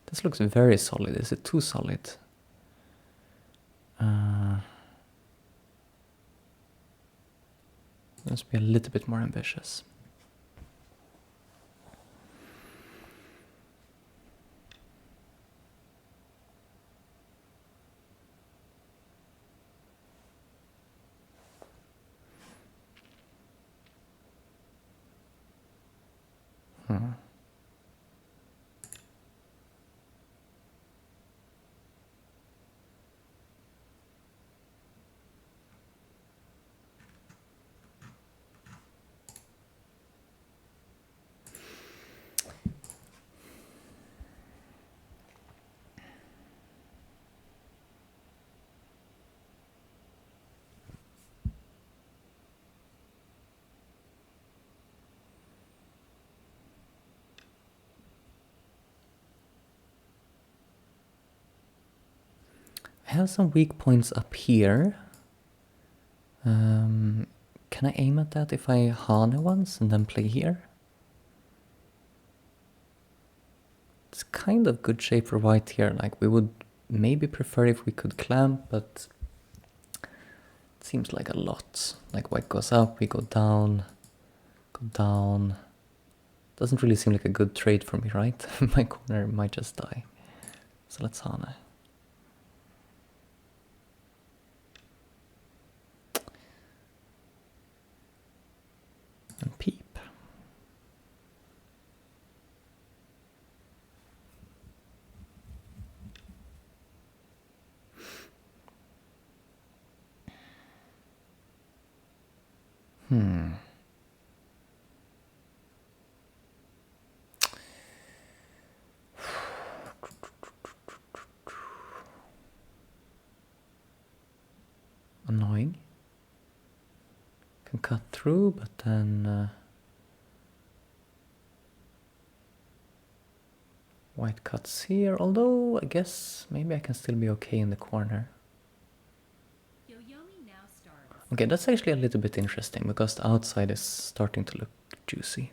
This looks very solid. Is it too solid? Let's be a little bit more ambitious. I have some weak points up here. Can I aim at that if I Hane once and then play here? It's kind of good shape for white here. Like, we would maybe prefer if we could clamp, but it seems like a lot. Like, white goes up, we go down, go down. Doesn't really seem like a good trade for me, right? My corner might just die. So let's Hane. And peep. Annoying. Can cut through, but then white cuts here, although I guess maybe I can still be okay in the corner. Yoyomi now starts. Okay, that's actually a little bit interesting because the outside is starting to look juicy.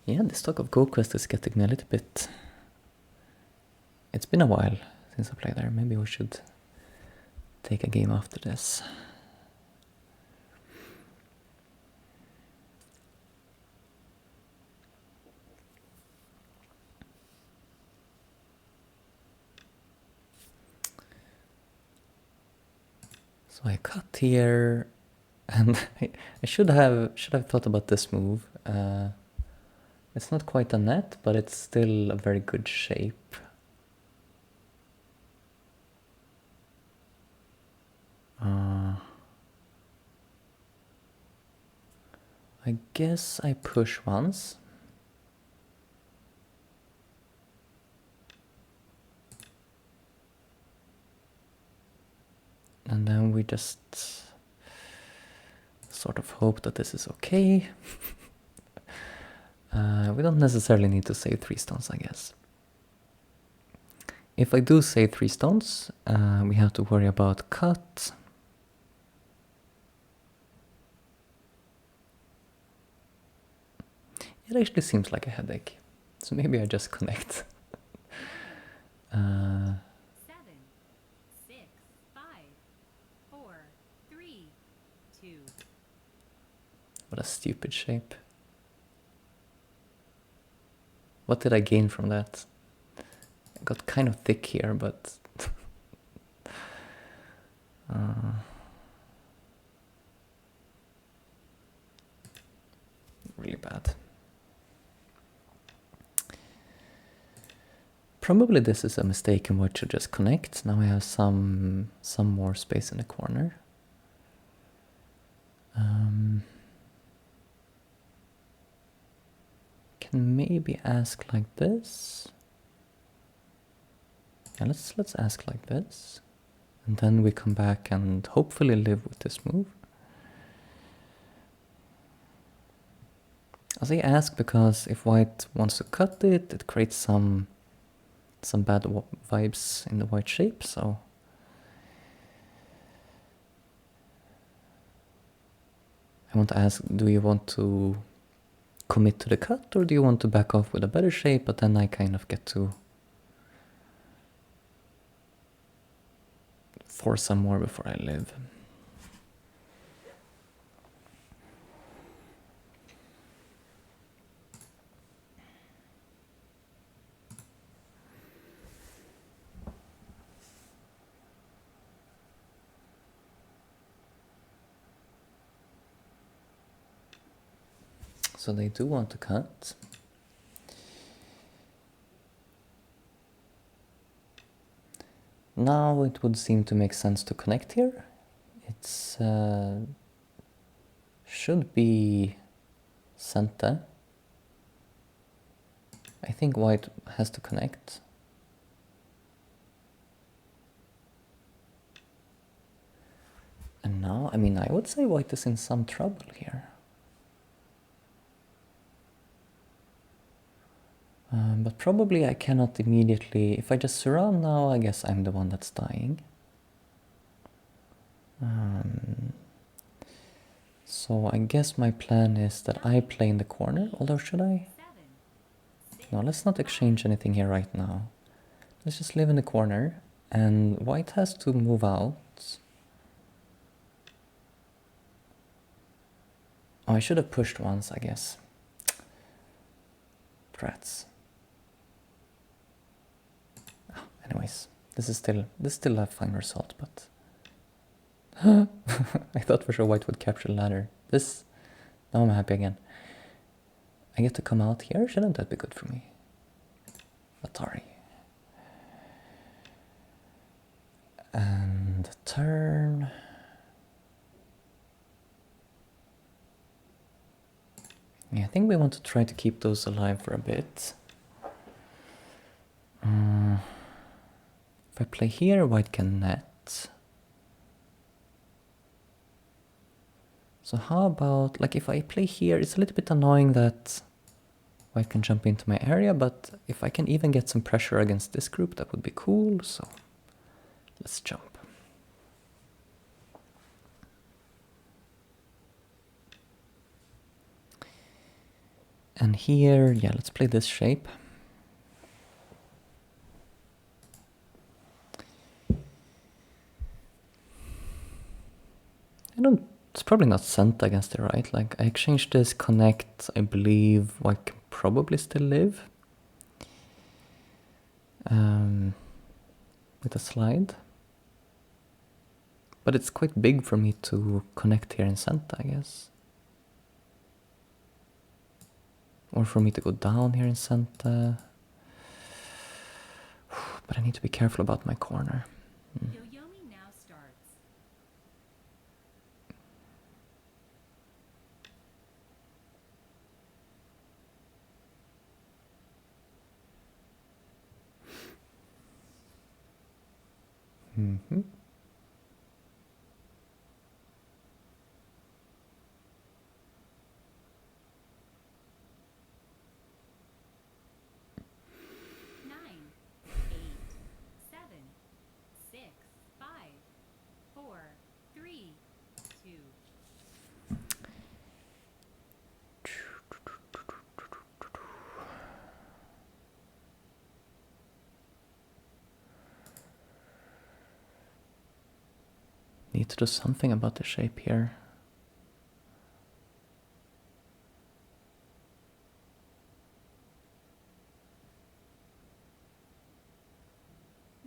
Yeah, this talk of GoQuest is getting me a little bit... It's been a while since I played there. Maybe we should take a game after this. So I cut here, and I should have thought about this move. It's not quite a net, but it's still a very good shape. I guess I push once. And then we just sort of hope that this is okay. We don't necessarily need to save 3 stones, I guess. If I do save 3 stones, we have to worry about cut. It actually seems like a headache, so maybe I just connect. 7, 6, 5, 4, 3, 2. What a stupid shape. What did I gain from that? I got kind of thick here, but... really bad. Probably this is a mistake and white should just connect. Now I have some more space in the corner. Can maybe ask like this. Yeah, let's ask like this. And then we come back and hopefully live with this move. I say ask because if white wants to cut it, it creates some bad vibes in the white shape, so... I want to ask, do you want to commit to the cut, or do you want to back off with a better shape, but then I kind of get to force some more before I live. So they do want to cut. Now it would seem to make sense to connect here. It's should be center. I think white has to connect. And now, I mean, I would say white is in some trouble here. But probably I cannot immediately... If I just surround now, I guess I'm the one that's dying. So I guess my plan is that I play in the corner, although should I? 7, 6, No, let's not exchange anything here right now. Let's just live in the corner, and white has to move out. Oh, I should have pushed once, I guess. Rats. Oh, anyways, this is still a fine result, but I thought for sure white would capture the ladder. Now I'm happy again. I get to come out here, shouldn't that be good for me? Atari. And turn. Yeah, I think we want to try to keep those alive for a bit. If I play here, white can net. So how about, like, if I play here, it's a little bit annoying that white can jump into my area, but if I can even get some pressure against this group, that would be cool, so let's jump. And here, yeah, let's play this shape. It's probably not sent against the right. Like, I exchanged this, connect, I believe white can probably still live. With a slide. But it's quite big for me to connect here in center, I guess. Or for me to go down here in center. But I need to be careful about my corner. Yo-yomi now starts. Mm-hmm. Nine, 8, 7, 6, 5, 4, 3, 2. Need to do something about the shape here.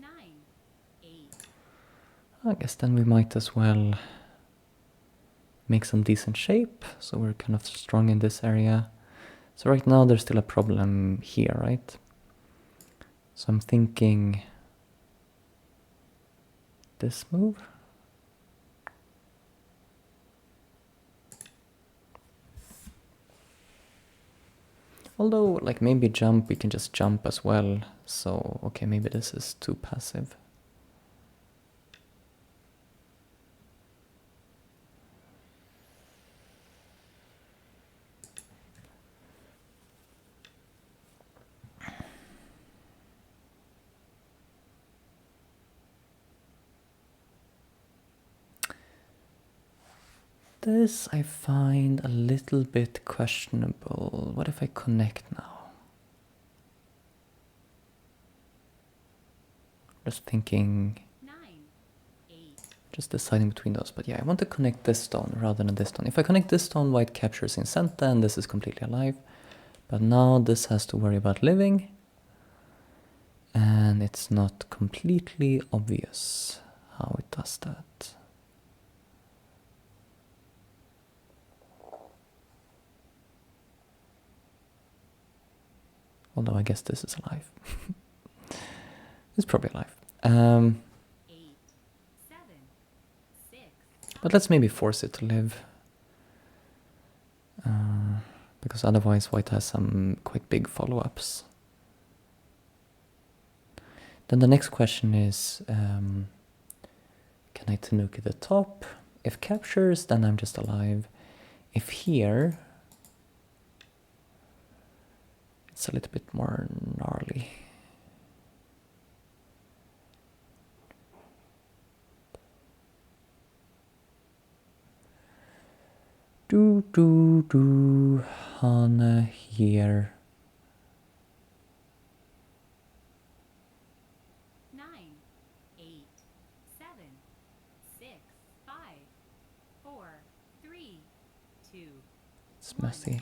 Nine, 8. I guess then we might as well make some decent shape, so we're kind of strong in this area. So right now there's still a problem here, right? So I'm thinking this move. Although, like, maybe jump, we can just jump as well. So, okay, maybe this is too passive. This I find a little bit questionable. What if I connect now? Just thinking, 9, 8. just deciding between those. But yeah, I want to connect this stone rather than this stone. If I connect this stone, white captures in center and this is completely alive. But now this has to worry about living. And it's not completely obvious how it does that. Although I guess this is alive. It's probably alive. 8, 7, 6. But let's maybe force it to live. Because otherwise white has some quite big follow-ups. Then the next question is, can I Tanuki the top? If captures, then I'm just alive. If here, It's a little bit more gnarly. Han here. 9, 8, 7, 6, 5, 4, 3, 2, It's messy.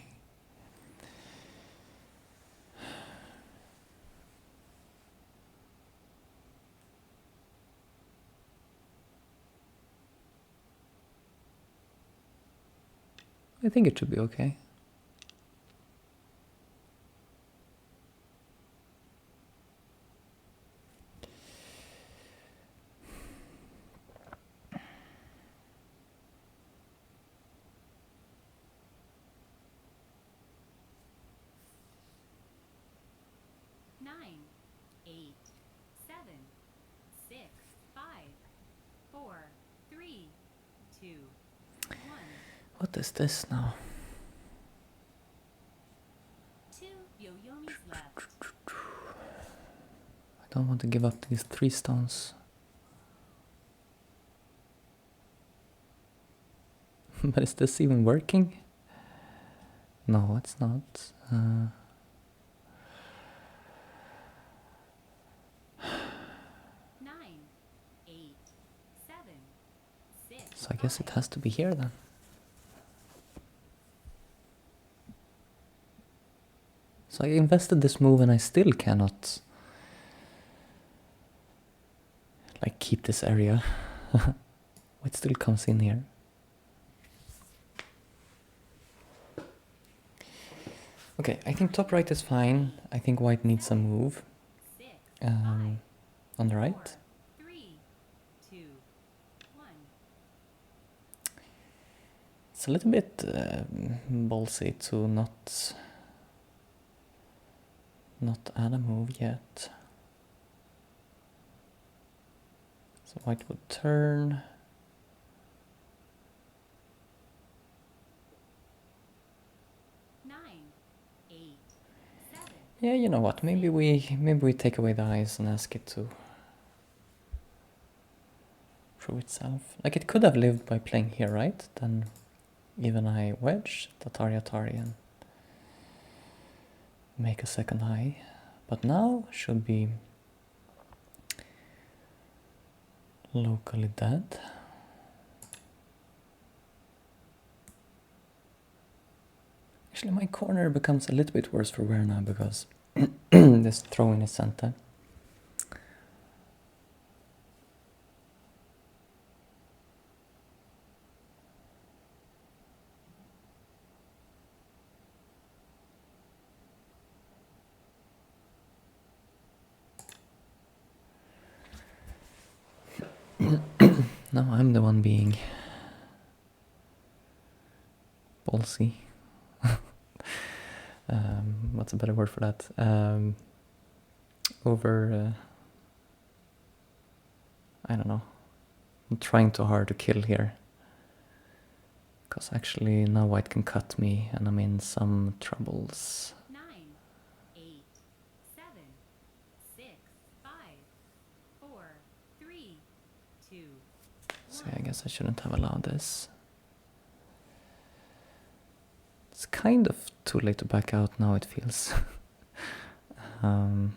I think it should be okay. Nine, 8, 7, 6, 5, 4, 3, 2, 1, What is this now? 2 Yoyomis left. I don't want to give up these 3 stones. But is this even working? No, it's not. 9, 8, 7, 6. So I guess it has to be here then. So I invested this move and I still cannot like keep this area. It still comes in here. Okay, I think top right is fine. I think white needs a move 6, on the 4, right. 3, 2, 1. It's a little bit ballsy to not add a move yet. So white would turn. Yeah, you know what? Maybe we take away the eyes and ask it to prove itself. Like it could have lived by playing here, right? Then even eye wedge, Atari Atari, and make a second eye. But now should be locally dead. Actually, my corner becomes a little bit worse for wear now because this throwing is center. Now I'm the one being ballsy. What's a better word for that? I don't know. I'm trying too hard to kill here. Because actually now white can cut me and I'm in some troubles. 9, 8, 7, 6, 5, 4, 3, 2, So I guess I shouldn't have allowed this. It's kind of too late to back out now, it feels. Nine,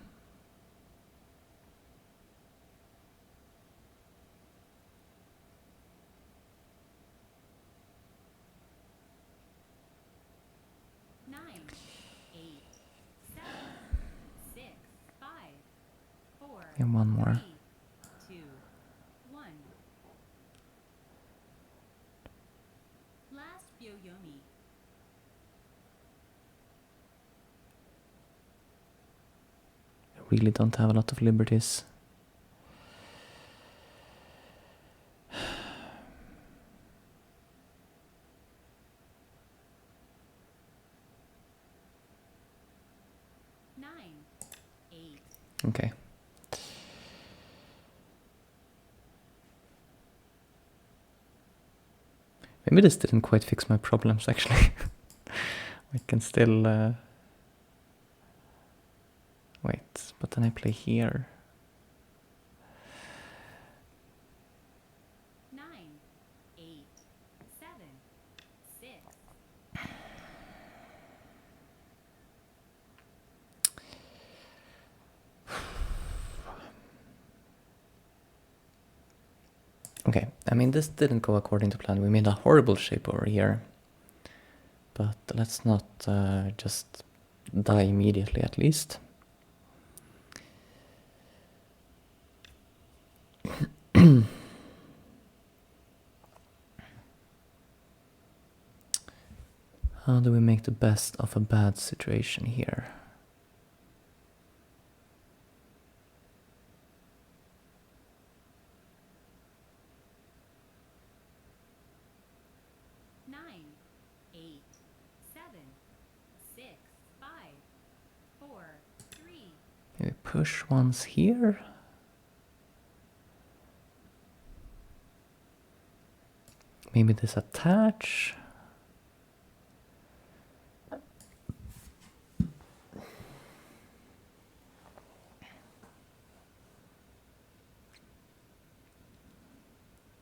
8, 7, 6, 5, 4, And one more. 3, 2, 1. Last Yoyomi. I really don't have a lot of liberties. Nine, 8. Okay. Maybe this didn't quite fix my problems actually. I can still But then I play here. 9, 8, 7, 6. Okay, I mean, this didn't go according to plan. We made a horrible shape over here. But let's not just die immediately, at least. How do we make the best of a bad situation here? Nine, 8, 7, 6, 5, 4, 3. Maybe push once here. Maybe this attach.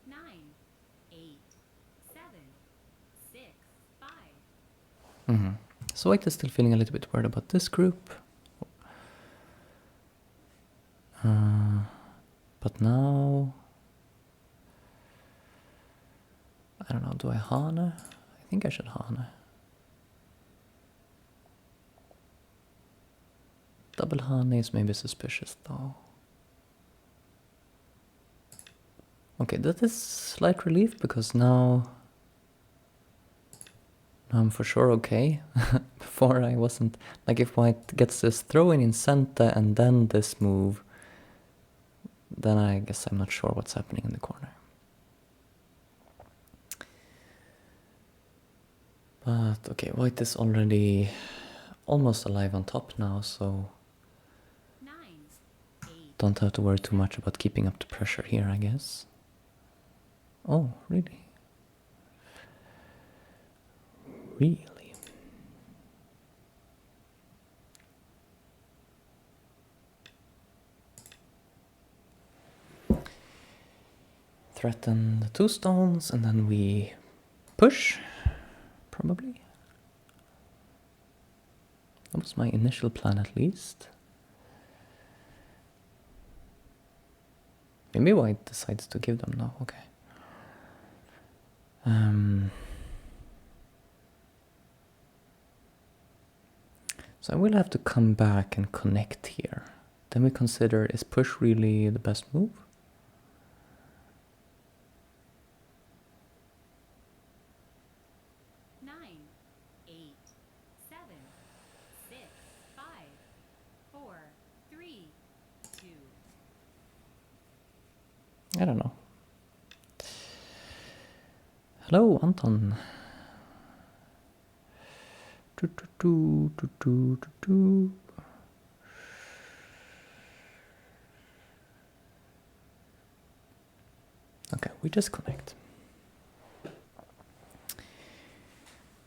Nine, 8, 7, 6, 5. So White is still feeling a little bit worried about this group. But now... I don't know, do I Hane? I think I should Hane. Double Hane is maybe suspicious though. Okay, that is slight relief because now I'm for sure okay. Before I wasn't. Like if White gets this throw-in in center and then this move, then I guess I'm not sure what's happening in the corner. But okay, White is already almost alive on top now, so 9, 8. don't have to worry too much about keeping up the pressure here, I guess. Oh, really? Really? Threaten the 2 stones and then we push, probably. That was my initial plan at least. Maybe White decides to give them now, okay. So I will have to come back and connect here. Then we consider, is push really the best move? Nine, 8, 7, 6, 5, 4, 3, 2. I don't know. Hello, Anton. Okay, we just connect.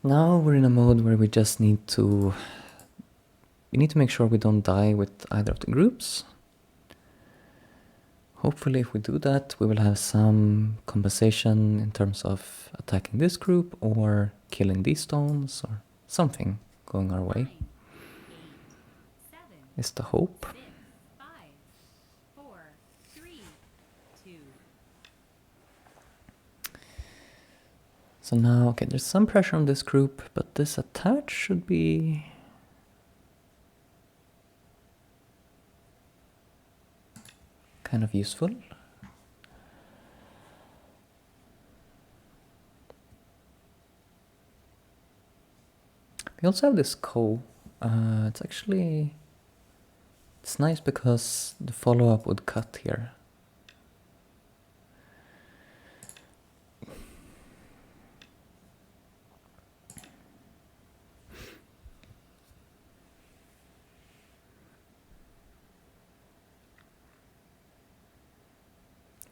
Now we're in a mode where we just need to make sure we don't die with either of the groups. Hopefully if we do that, we will have some compensation in terms of attacking this group or killing these stones or something going our way. 9, 8, 7, Is the hope. 6, 5, 4, 3, 2. So now, okay, there's some pressure on this group, but this attach should be... kind of useful. We also have this Ko. It's actually... it's nice because the follow-up would cut here.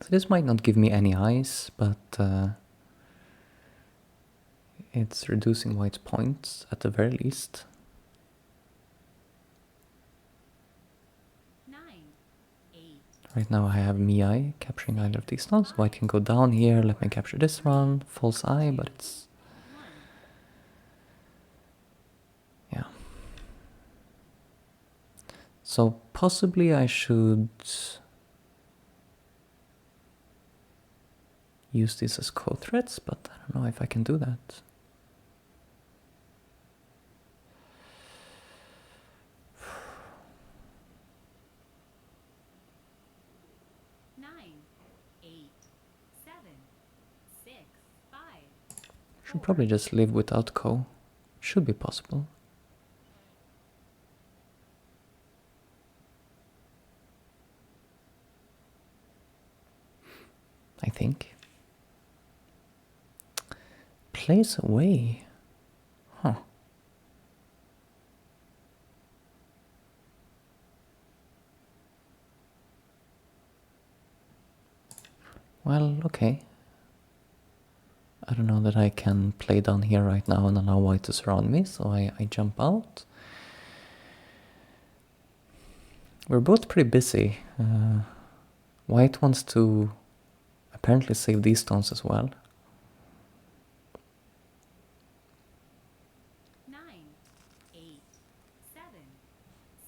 So this might not give me any eyes, but it's reducing White's points at the very least. Right now I have Miai capturing either of these stones. White can go down here, let me capture this one. False eye, but it's... One. yeah. So possibly I should use these as co-threats, but I don't know if I can do that. Nine. Eight. Seven. Six. Five. Should probably just live without co. Should be possible. I think. Place away. Huh. Well, okay. I don't know that I can play down here right now and allow white to surround me, so I jump out. We're both pretty busy. White wants to apparently save these stones as well. Nine. Eight. Seven.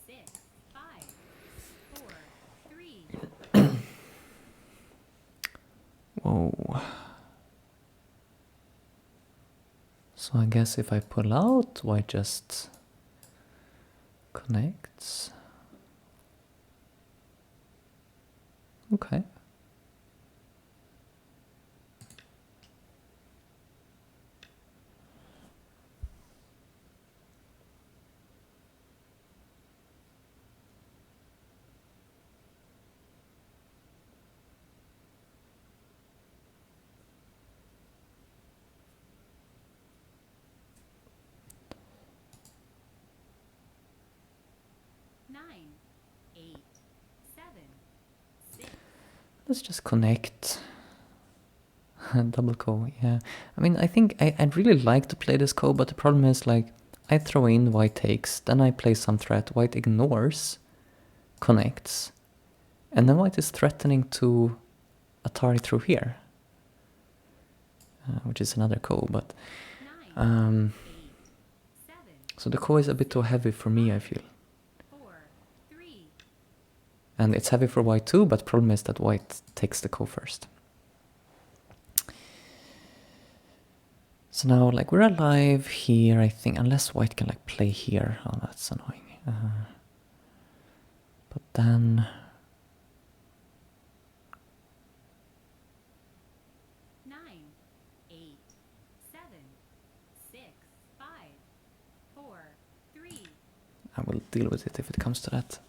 Six. Five. Four. Three. Whoa. So I guess if I pull out, white just connects. Okay. Nine. Eight. Seven. Six. Let's just connect. Double co, yeah. I mean, I think I'd really like to play this co, but the problem is, like, I throw in, white takes, then I play some threat, white ignores, connects, and then white is threatening to Atari through here, which is another co, but Nine. Eight. Seven. so the co is a bit too heavy for me, I feel. Four. Three. And it's heavy for white too, but the problem is that white takes the co first. So now, like, we're alive here, I think, unless white can, like, play here. Oh, that's annoying. But then... Nine. Eight. Seven. Six. Five. Four. Three. I will deal with it if it comes to that.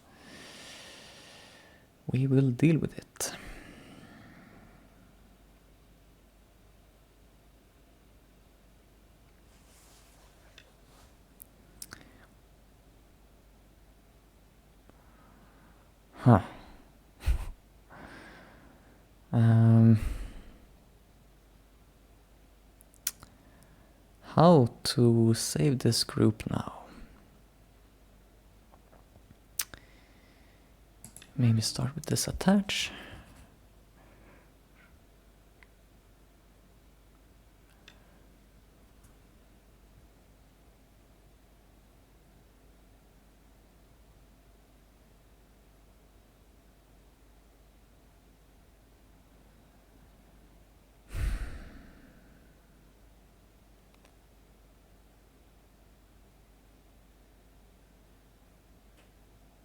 We will deal with it. Huh. How to save this group now? Maybe start with this attach.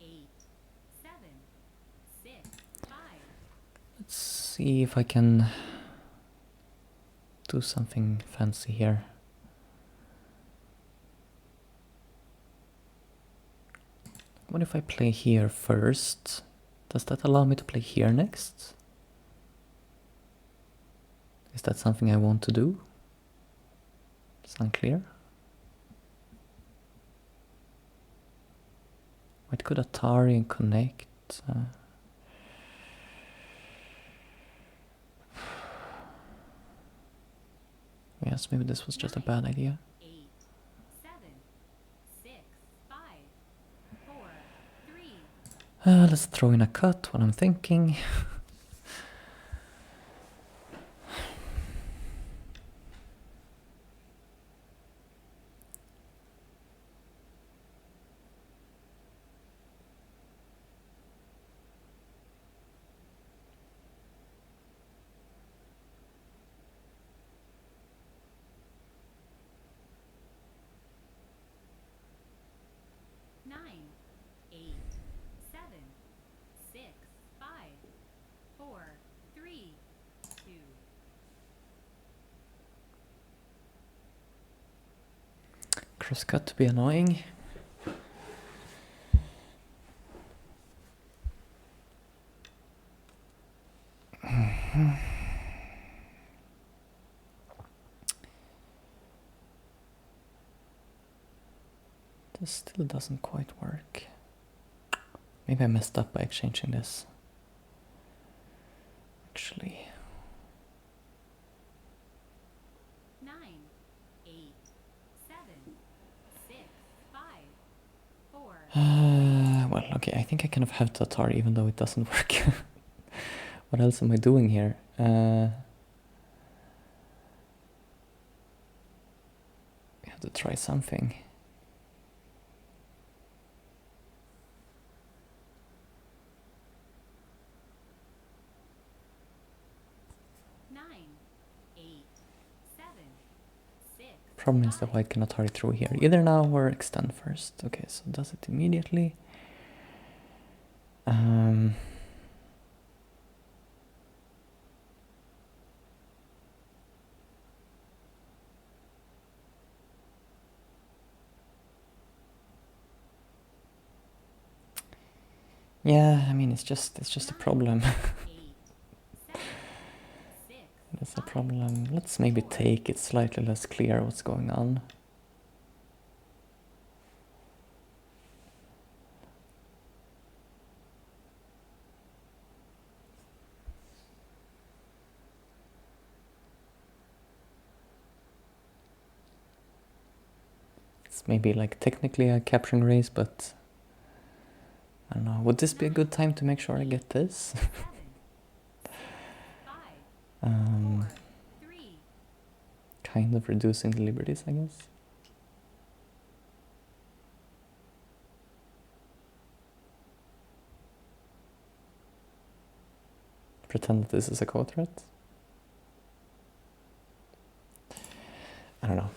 Eight. Seven. Six. Five. Let's see if I can do something fancy here. What if I play here first? Does that allow me to play here next? Is that something I want to do? It's unclear. White could Atari and connect. Yes, maybe this was just a bad idea. Eight. Seven. Six. Five. Four. Three. Let's throw in a cut while I'm thinking. Nine, 8, 7, 6, 5, 4, 3, 2. Crosscut to be annoying. This still doesn't quite work. Maybe I messed up by exchanging this. Actually. 9, 8, 7, 6, 5, 4. Well, okay, I think I kind of have Tatar even though it doesn't work. What else am I doing here? I have to try something. Nine, 8, 7, 6. Problem is that white cannot hurry through here. Either now or extend first. Okay, so does it immediately. Yeah, I mean it's just a problem. 8, 7, 6. It's a problem. Let's maybe take it slightly less clear what's going on. It's maybe like technically a capturing race, but I don't know. Would this be a good time to make sure I get this? 7, 6, 5, 4, 3. Kind of reducing the liberties, I guess. Pretend that this is a code threat. I don't know.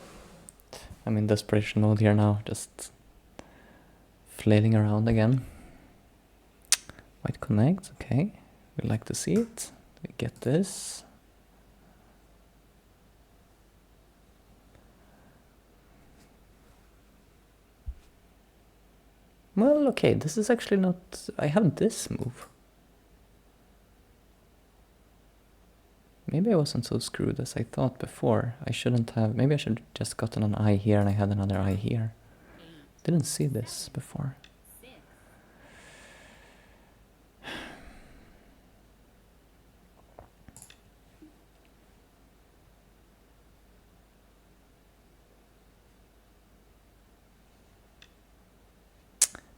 I'm in desperation mode here now, just flailing around again. White connect, okay. We like to see it. We get this. Well, okay, this is actually not... I have this move. Maybe I wasn't so screwed as I thought before. I shouldn't have... Maybe I should have just gotten an eye here and I had another eye here. 8, Didn't see this before. 6.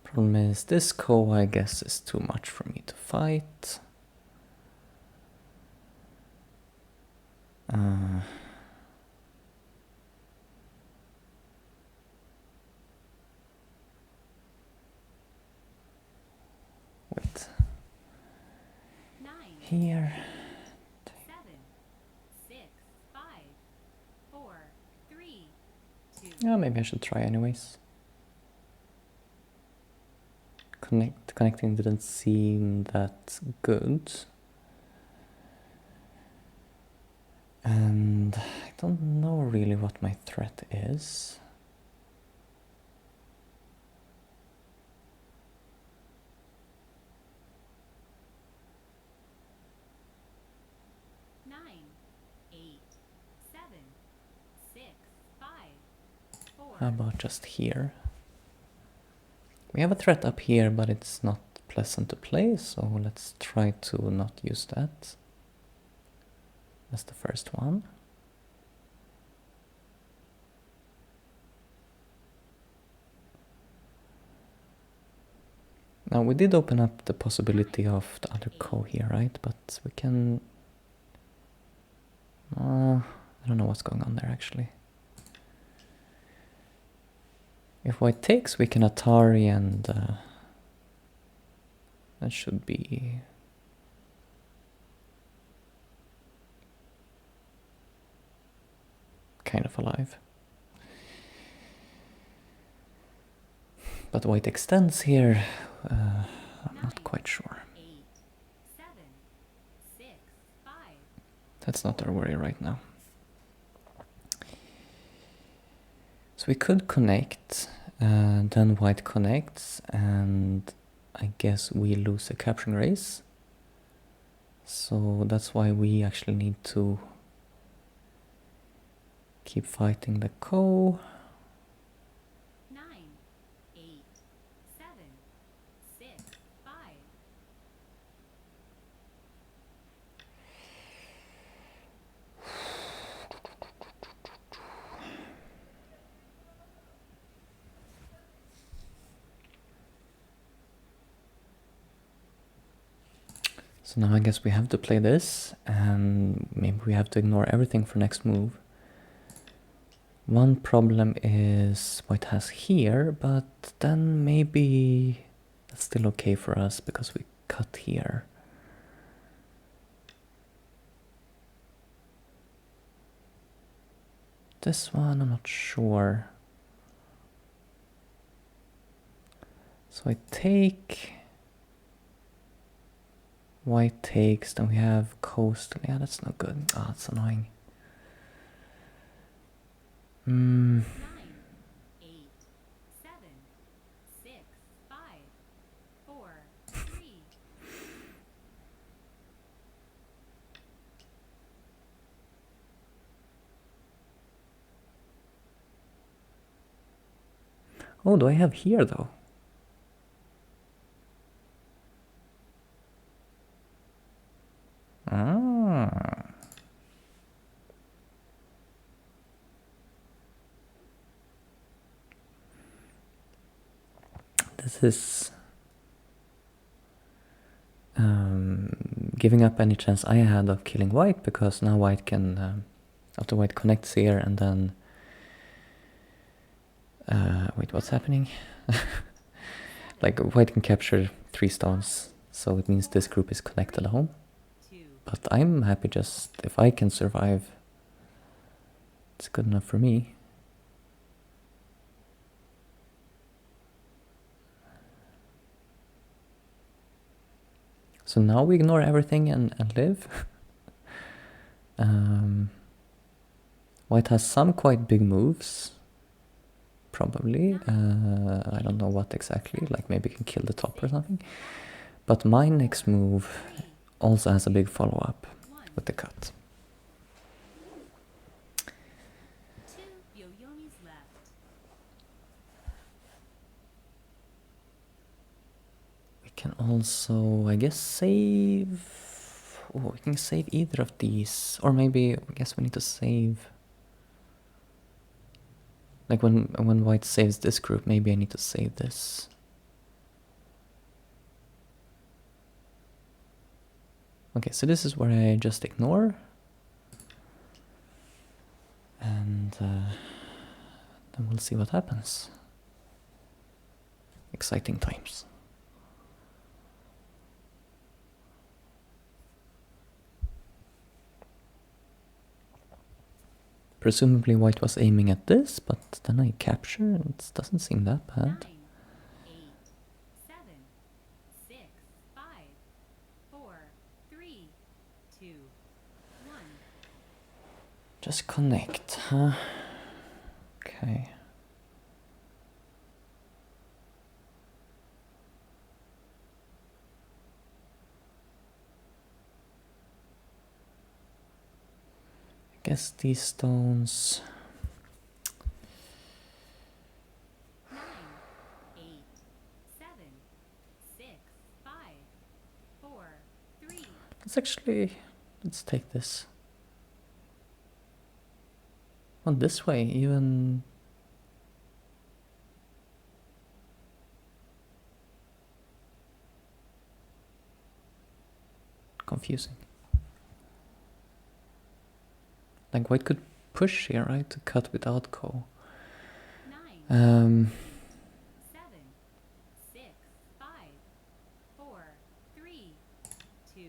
Problem is, this ko, I guess, is too much for me to fight. Wait. 9, Here. 7, 6, 5, 4, 3, 2. Yeah, maybe I should try anyways. Connecting didn't seem that good. And I don't know really what my threat is. Nine, 8, 7, 6, 5, 4. How about just here? We have a threat up here, but it's not pleasant to play, so let's try to not use that. That's the first one. Now we did open up the possibility of the other co here, right? But we can... I don't know what's going on there actually. If white takes, we can Atari and that should be... kind of alive. But white extends here, I'm not quite sure. 8, 7, 6, 5, That's not our worry right now. So we could connect, then white connects, and I guess we lose a capturing race. So that's why we actually need to keep fighting the ko. 9, 8, 7, 6, 5, So now I guess we have to play this, and maybe we have to ignore everything for next move. One problem is white has here, but then maybe that's still okay for us because we cut here. This one, I'm not sure. So I take... White takes, then we have coastal. Yeah, that's not good. Ah, it's annoying. 9, 8, 7, 6, 5, 4, 3, Oh, do I have here though? Ah. This is giving up any chance I had of killing white, because now white can, after white connects here and then... wait, what's happening? Like white can capture 3 stones, so it means this group is connected home. 2, But I'm happy just if I can survive. It's good enough for me. So now we ignore everything and live. White has some quite big moves. Probably. I don't know what exactly. Like maybe can kill the top or something. But my next move also has a big follow-up 1, with the cut. 2 yo-yomis left. We can also, I guess, save... Oh, we can save either of these. Or maybe, I guess we need to save... Like when white saves this group, maybe I need to save this. Okay, so this is where I just ignore. And then we'll see what happens. Exciting times. Presumably white was aiming at this, but then I capture, and it doesn't seem that 9, bad. 8, 7, 6, 5, 4, 3, 2, 1. Just connect, huh? Okay. I guess these stones... 9, 8, 7, 6, 5, 4, 3, Let's take this. Well, this way, even... confusing. Like white could push here, right, to cut without ko. 9, 7, 6, 5, 4, 3, 2.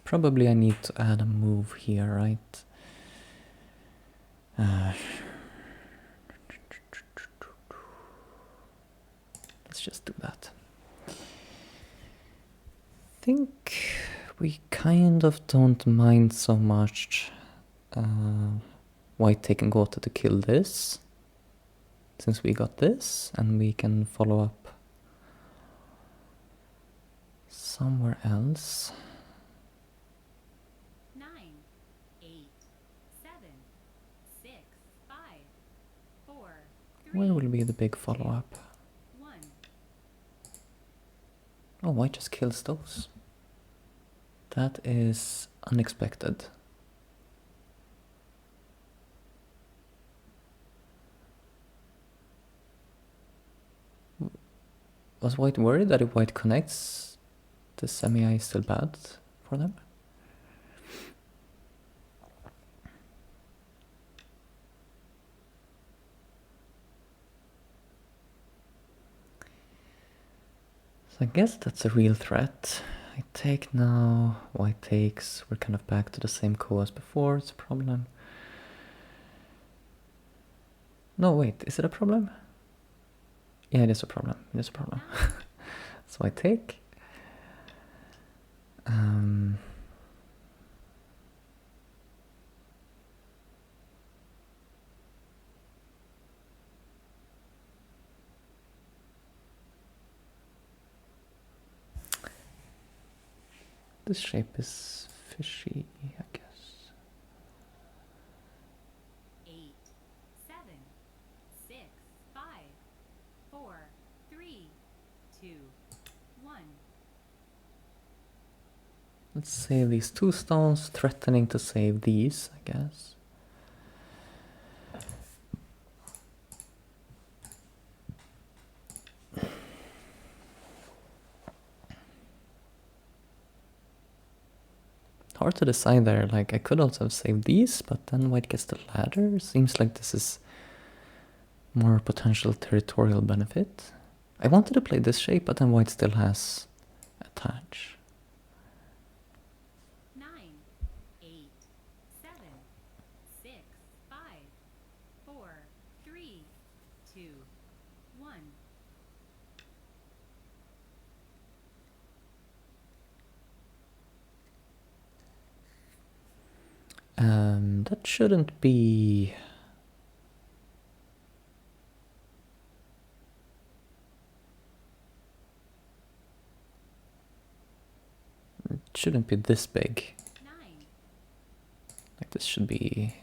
Probably I need to add a move here, right? Let's just do that. I think we kind of don't mind so much white taking Gota to kill this, since we got this, and we can follow up somewhere else. 9, 8, 7, 6, 5, 4, 3, Where will be the big follow-up? 1. Oh, white just kills those. That is unexpected. Was white worried that if white connects, the semi-eye is still bad for them? So I guess that's a real threat. I take now, white takes, we're kind of back to the same ko as before, it's a problem. No, wait, is it a problem? Yeah, it is a problem, it is a problem. So I take. This shape is fishy, I guess. 8, 7, 6, 5, 4, 3, 2, 1. Let's save these two stones, threatening to save these, I guess. Hard to decide there, like I could also have saved these, but then white gets the ladder. Seems like this is more potential territorial benefit. I wanted to play this shape, but then white still has attach. 9, 8, 7, 6, 5, 4, 3, 2, 1. That shouldn't be... It shouldn't be this big. 9, Like this should be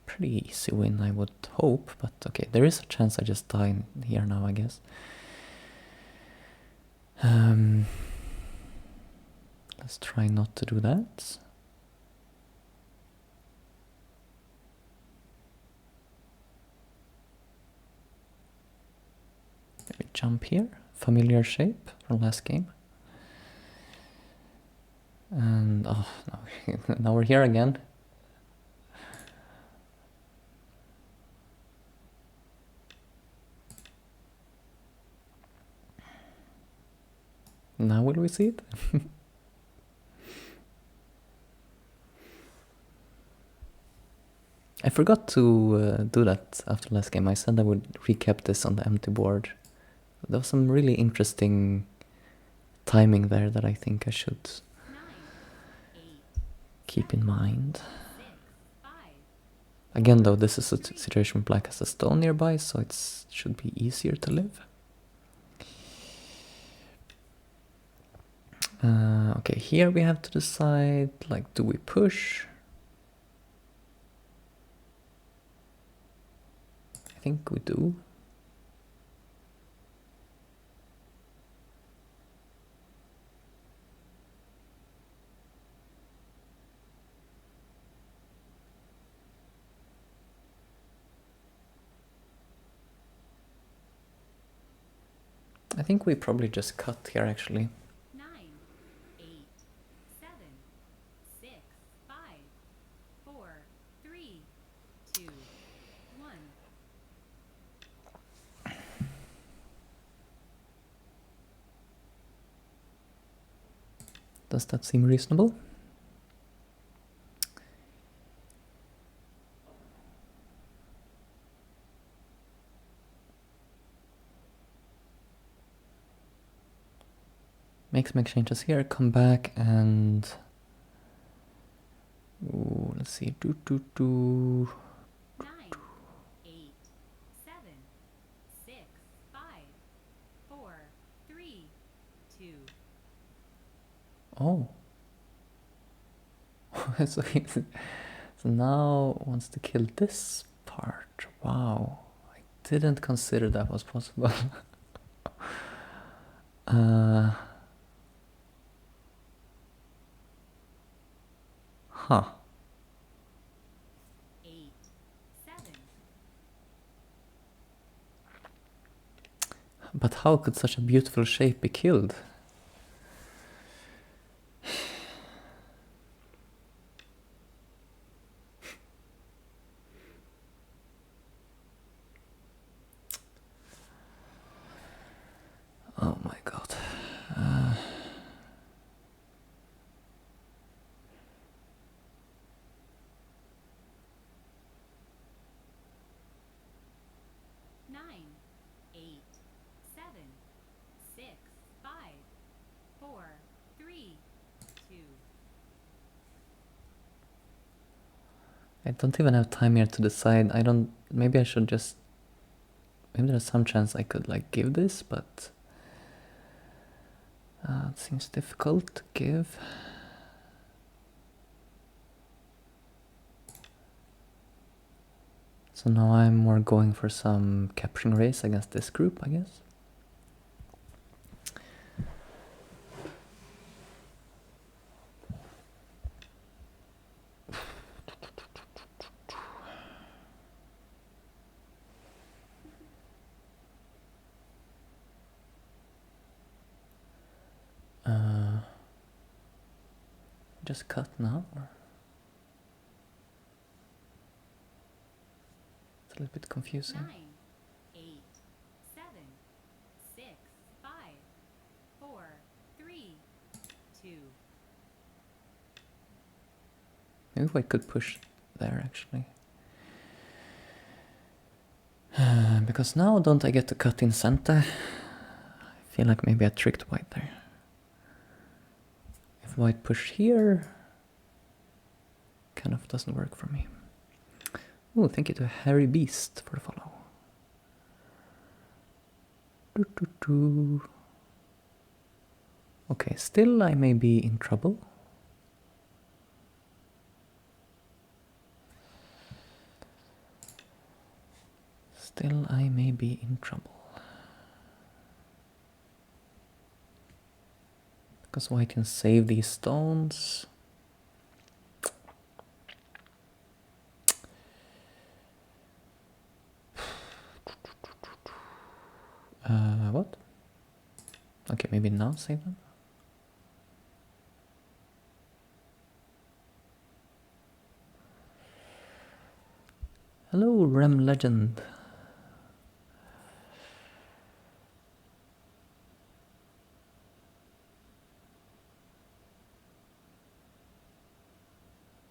pretty easy win, I would hope, but okay, there is a chance I just die here now, I guess. Let's try not to do that. Maybe jump here, familiar shape from last game. And oh no, now we're here again. Now will we see it? I forgot to do that after last game. I said I would recap this on the empty board. There was some really interesting timing there that I think I should 9, 8, keep in mind. 6, 5, Again though, this is a situation where black has a stone nearby, so it should be easier to live. Okay, here we have to decide, like, do we push? I think we do. I think we probably just cut here actually. 9, 8, 7, 6, 5, 4, 3, 2, 1. Does that seem reasonable? Make some exchanges here, come back and... Ooh, let's see. 9, 8, 7, 6, 5, 4, 3, 2. Oh. so, so now wants to kill this part. Wow. I didn't consider that was possible. Huh. 8, 7. But how could such a beautiful shape be killed? Oh my god. 9, 8, 7, 6, 5, 4, 3, 2. I don't even have time here to decide. I don't... Maybe I should just... Maybe there's some chance I could like give this, but... it seems difficult to give. So now I'm more going for some capturing race against this group, I guess. Just cut now, or? It's a little bit confusing. 9, 8, 7, 6, 5, 4, 3, 2. Maybe I could push there actually. Because now don't I get to cut in center? I feel like maybe I tricked white there. If white push here, kind of doesn't work for me. Oh, thank you to Harry Beast for the follow. Okay, still I may be in trouble. Still I may be in trouble. Because white can save these stones. What? Okay, maybe now save them. Hello, Rem Legend.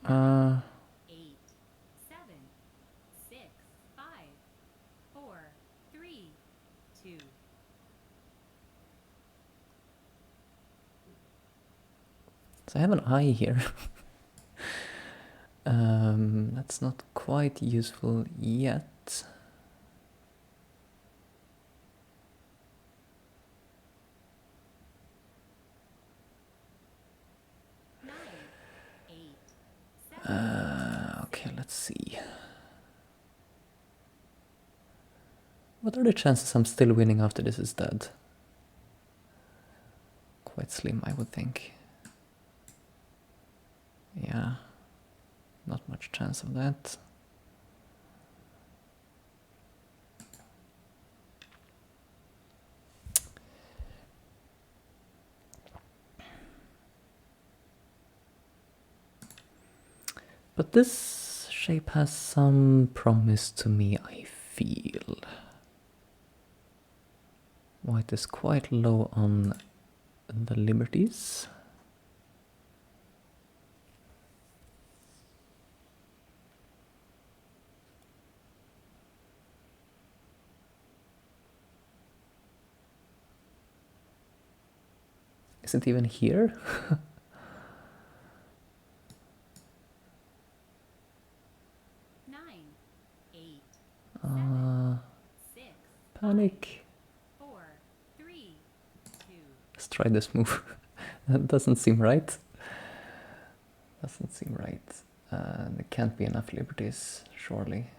Uh, 8, 7, 6, 5, 4, 3, 2. so I have an eye here. That's not quite useful yet. Nine, 8, 7, Okay, let's see. What are the chances I'm still winning after this is dead? Quite slim, I would think. Yeah, not much chance of that. But this shape has some promise to me, I feel. White is quite low on the liberties. Is it even here? 9, 8, Uh, 6, panic. 4, 3, 2, Let's try this move. That doesn't seem right. Doesn't seem right. There can't be enough liberties, surely.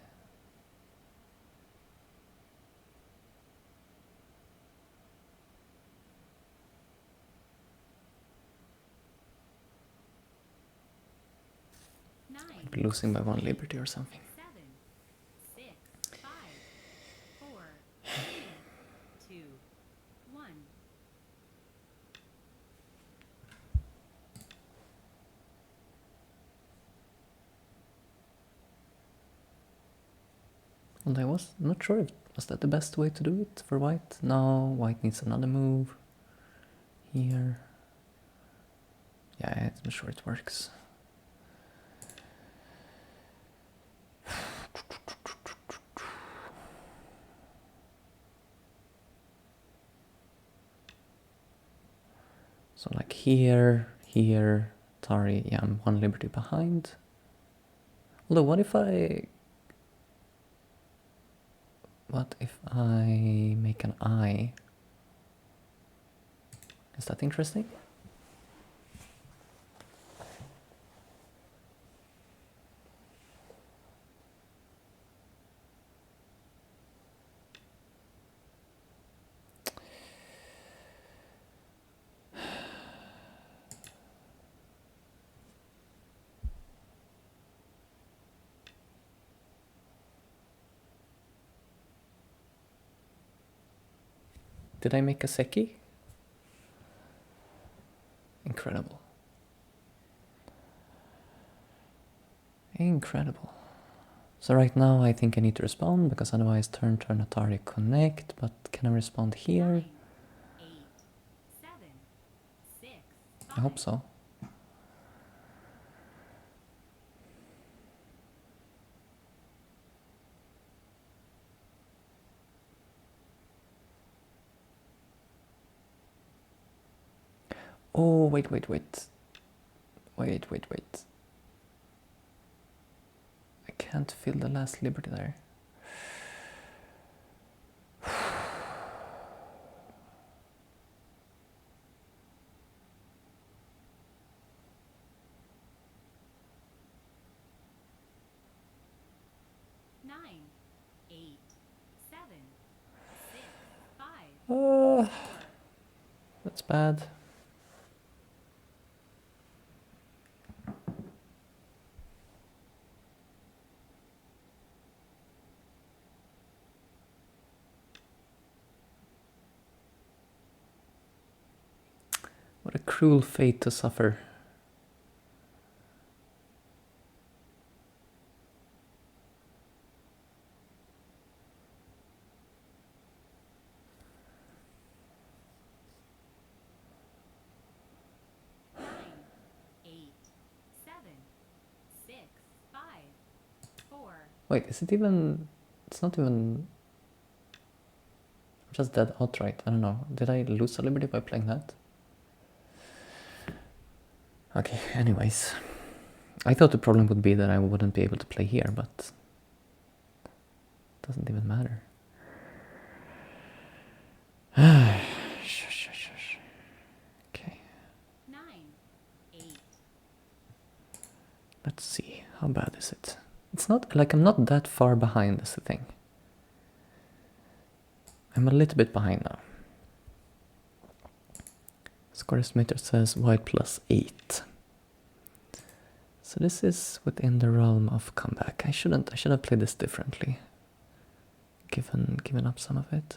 I'd be losing by 1 liberty or something. 7, 6, 5, 4, 3, 2, 1. And I was not sure if was that the best way to do it for white. No, white needs another move. Here. Yeah, I'm sure it works. So like here, here, Tari, yeah, I'm 1 liberty behind. Although what if I make an eye? Is that interesting? Did I make a Seki? Incredible. Incredible. So right now I think I need to respond because otherwise turn Atari connect, but can I respond here? 9, 8, 7, 6, I hope so. Oh, wait. Wait. I can't fill the last liberty there. Nine, 8, 7, 6, 5. That's bad. What a cruel fate to suffer. Nine, 8, 7, 6, 5, 4. Wait, is it even... It's not even... I'm just dead outright. I don't know. Did I lose a liberty by playing that? Okay, anyways. I thought the problem would be that I wouldn't be able to play here, but... It doesn't even matter. Shush. Okay. 9, 8. Let's see. How bad is it? It's not... Like, I'm not that far behind, is the thing. I'm a little bit behind now. Score estimator says white +8. So this is within the realm of comeback. I should have played this differently. Given up some of it.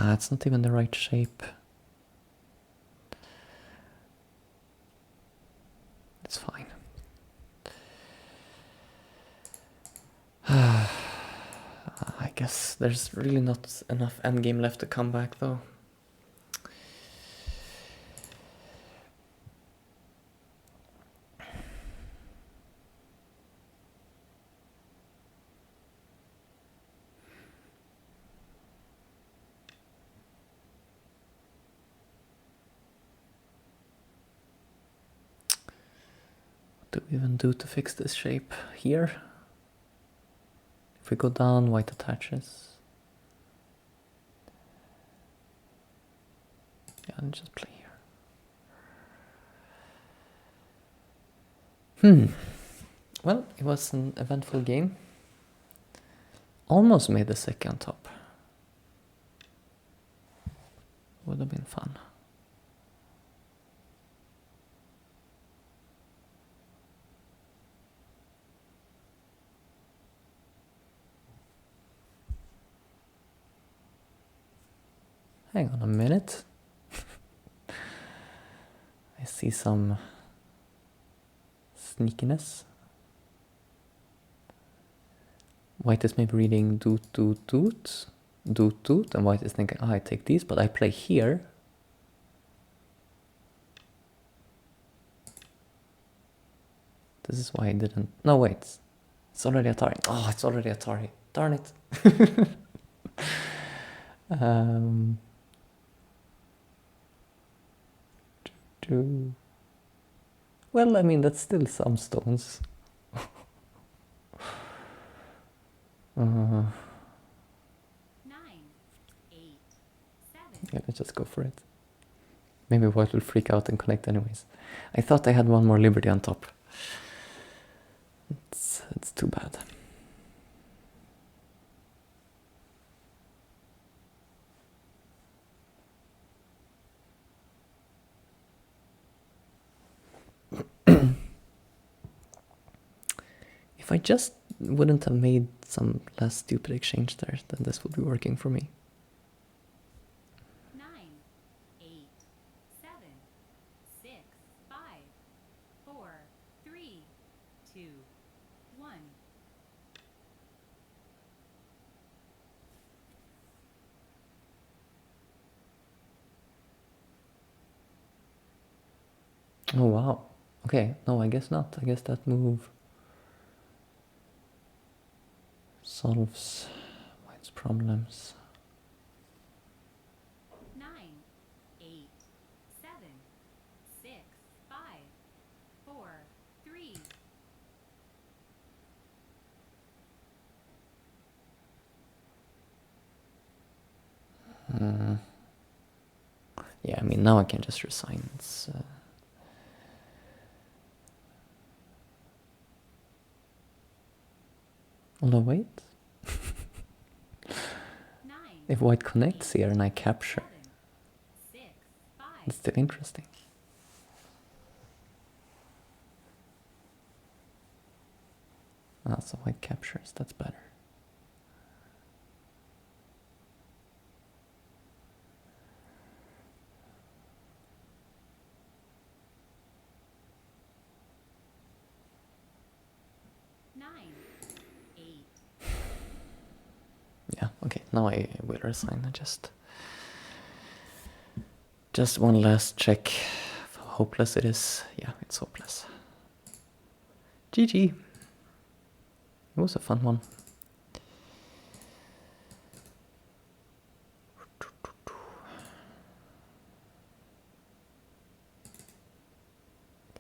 Ah, it's not even the right shape. It's fine. I guess there's really not enough endgame left to come back though. What do we even do to fix this shape here? If we go down, white attaches. Yeah, and just play here. Well, it was an eventful game. Almost made the second top. Would have been fun. Hang on a minute. I see some sneakiness. White is maybe reading doot doot doot, doot doot, and white is thinking, oh, I take these, but I play here. This is why I didn't. No, wait. It's already Atari. Oh, it's already Atari. Darn it. Well, I mean, that's still some stones. 9, 8, 7. Yeah, let's just go for it. Maybe white will freak out and connect anyways. I thought I had one more liberty on top. It's too bad. If I just wouldn't have made some less stupid exchange there, then this would be working for me. 9, 8, 7, 6, 5, 4, 3, 2, 1. Oh wow. Okay, no, I guess not. I guess that move solves white's problems. 9, 8, 7, 6, 5, 4, 3. Yeah, I mean, now I can just resign. It's, although, wait. 9, If white connects here and I capture, 7, 6, 5. it's still interesting. Ah, so white captures, that's better. Yeah, okay, now I will resign. I just one last check. How hopeless it is. Yeah, it's hopeless. GG. It was a fun one.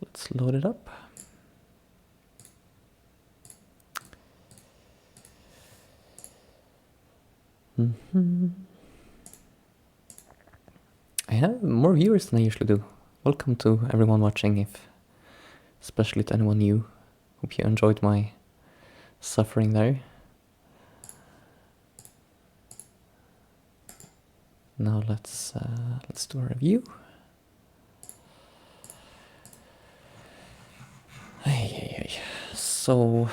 Let's load it up. I have more viewers than I usually do. Welcome to everyone watching, especially to anyone new. Hope you enjoyed my suffering there. Now let's do a review. So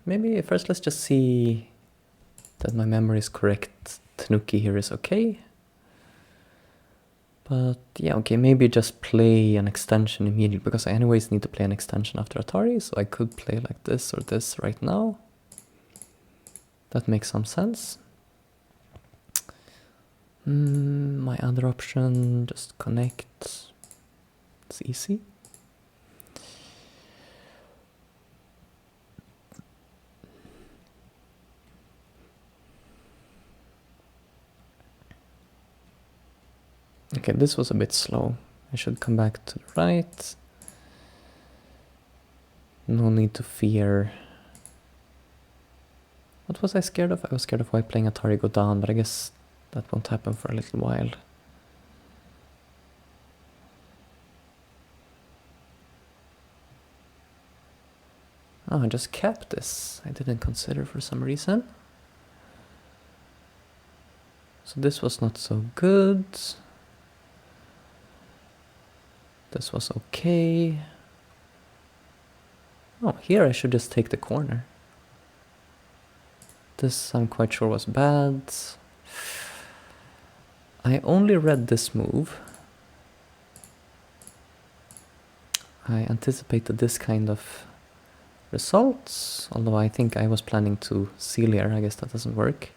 maybe first let's just see that my memory is correct. Tanuki here is okay. But yeah, okay, maybe just play an extension immediately, because I anyways need to play an extension after Atari, so I could play like this or this right now. That makes some sense. My other option, just connect. It's easy. Okay, this was a bit slow. I should come back to the right. No need to fear. What was I scared of? I was scared of while playing Atari go down, but I guess that won't happen for a little while. Oh, I just capped this. I didn't consider for some reason. So this was not so good. This was okay. Oh, here I should just take the corner. This I'm quite sure was bad. I only read this move. I anticipated this kind of results, although I think I was planning to seal here. I guess that doesn't work.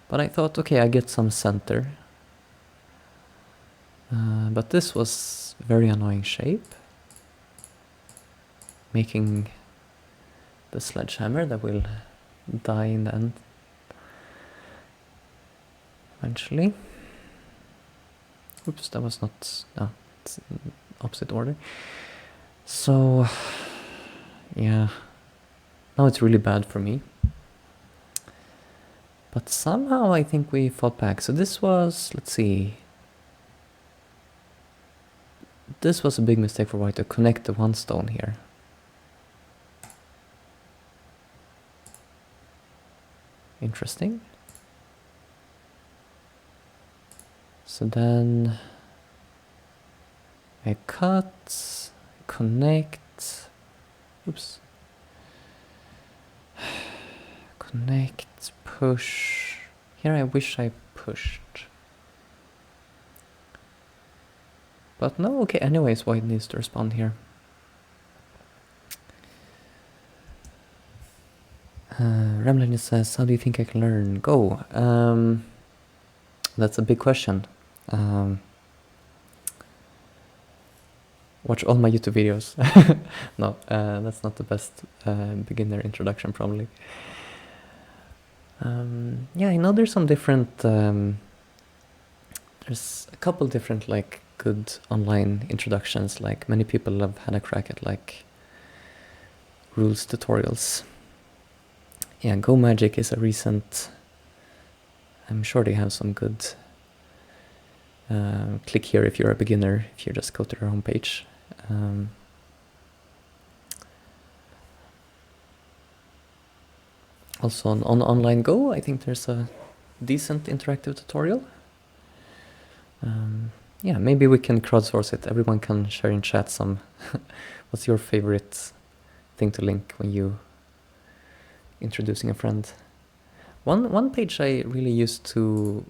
But I thought, okay, I get some center. But this was very annoying shape. Making the sledgehammer that will die in the end. Eventually. Oops, that was not... No, it's in opposite order. So... yeah. Now it's really bad for me. But somehow I think we fought back. So this was... let's see... This was a big mistake for white to connect the one stone here. Interesting. So then I cut, connect, oops, connect, push. Here I wish I pushed. But no, okay, anyways, white needs to respond here. Remlin says, how do you think I can learn Go? That's a big question. Watch all my YouTube videos. No, that's not the best beginner introduction, probably. Yeah, I know there's some different... there's a couple different, like, good online introductions. Like, many people have had a crack at, like, rules tutorials. Yeah, Go Magic is a recent... I'm sure they have some good... click here if you're a beginner, if you just go to their homepage. Also on Online Go, I think there's a decent interactive tutorial. Yeah, maybe we can crowdsource it. Everyone can share in chat some... What's your favorite thing to link when you introducing a friend? One page I really used to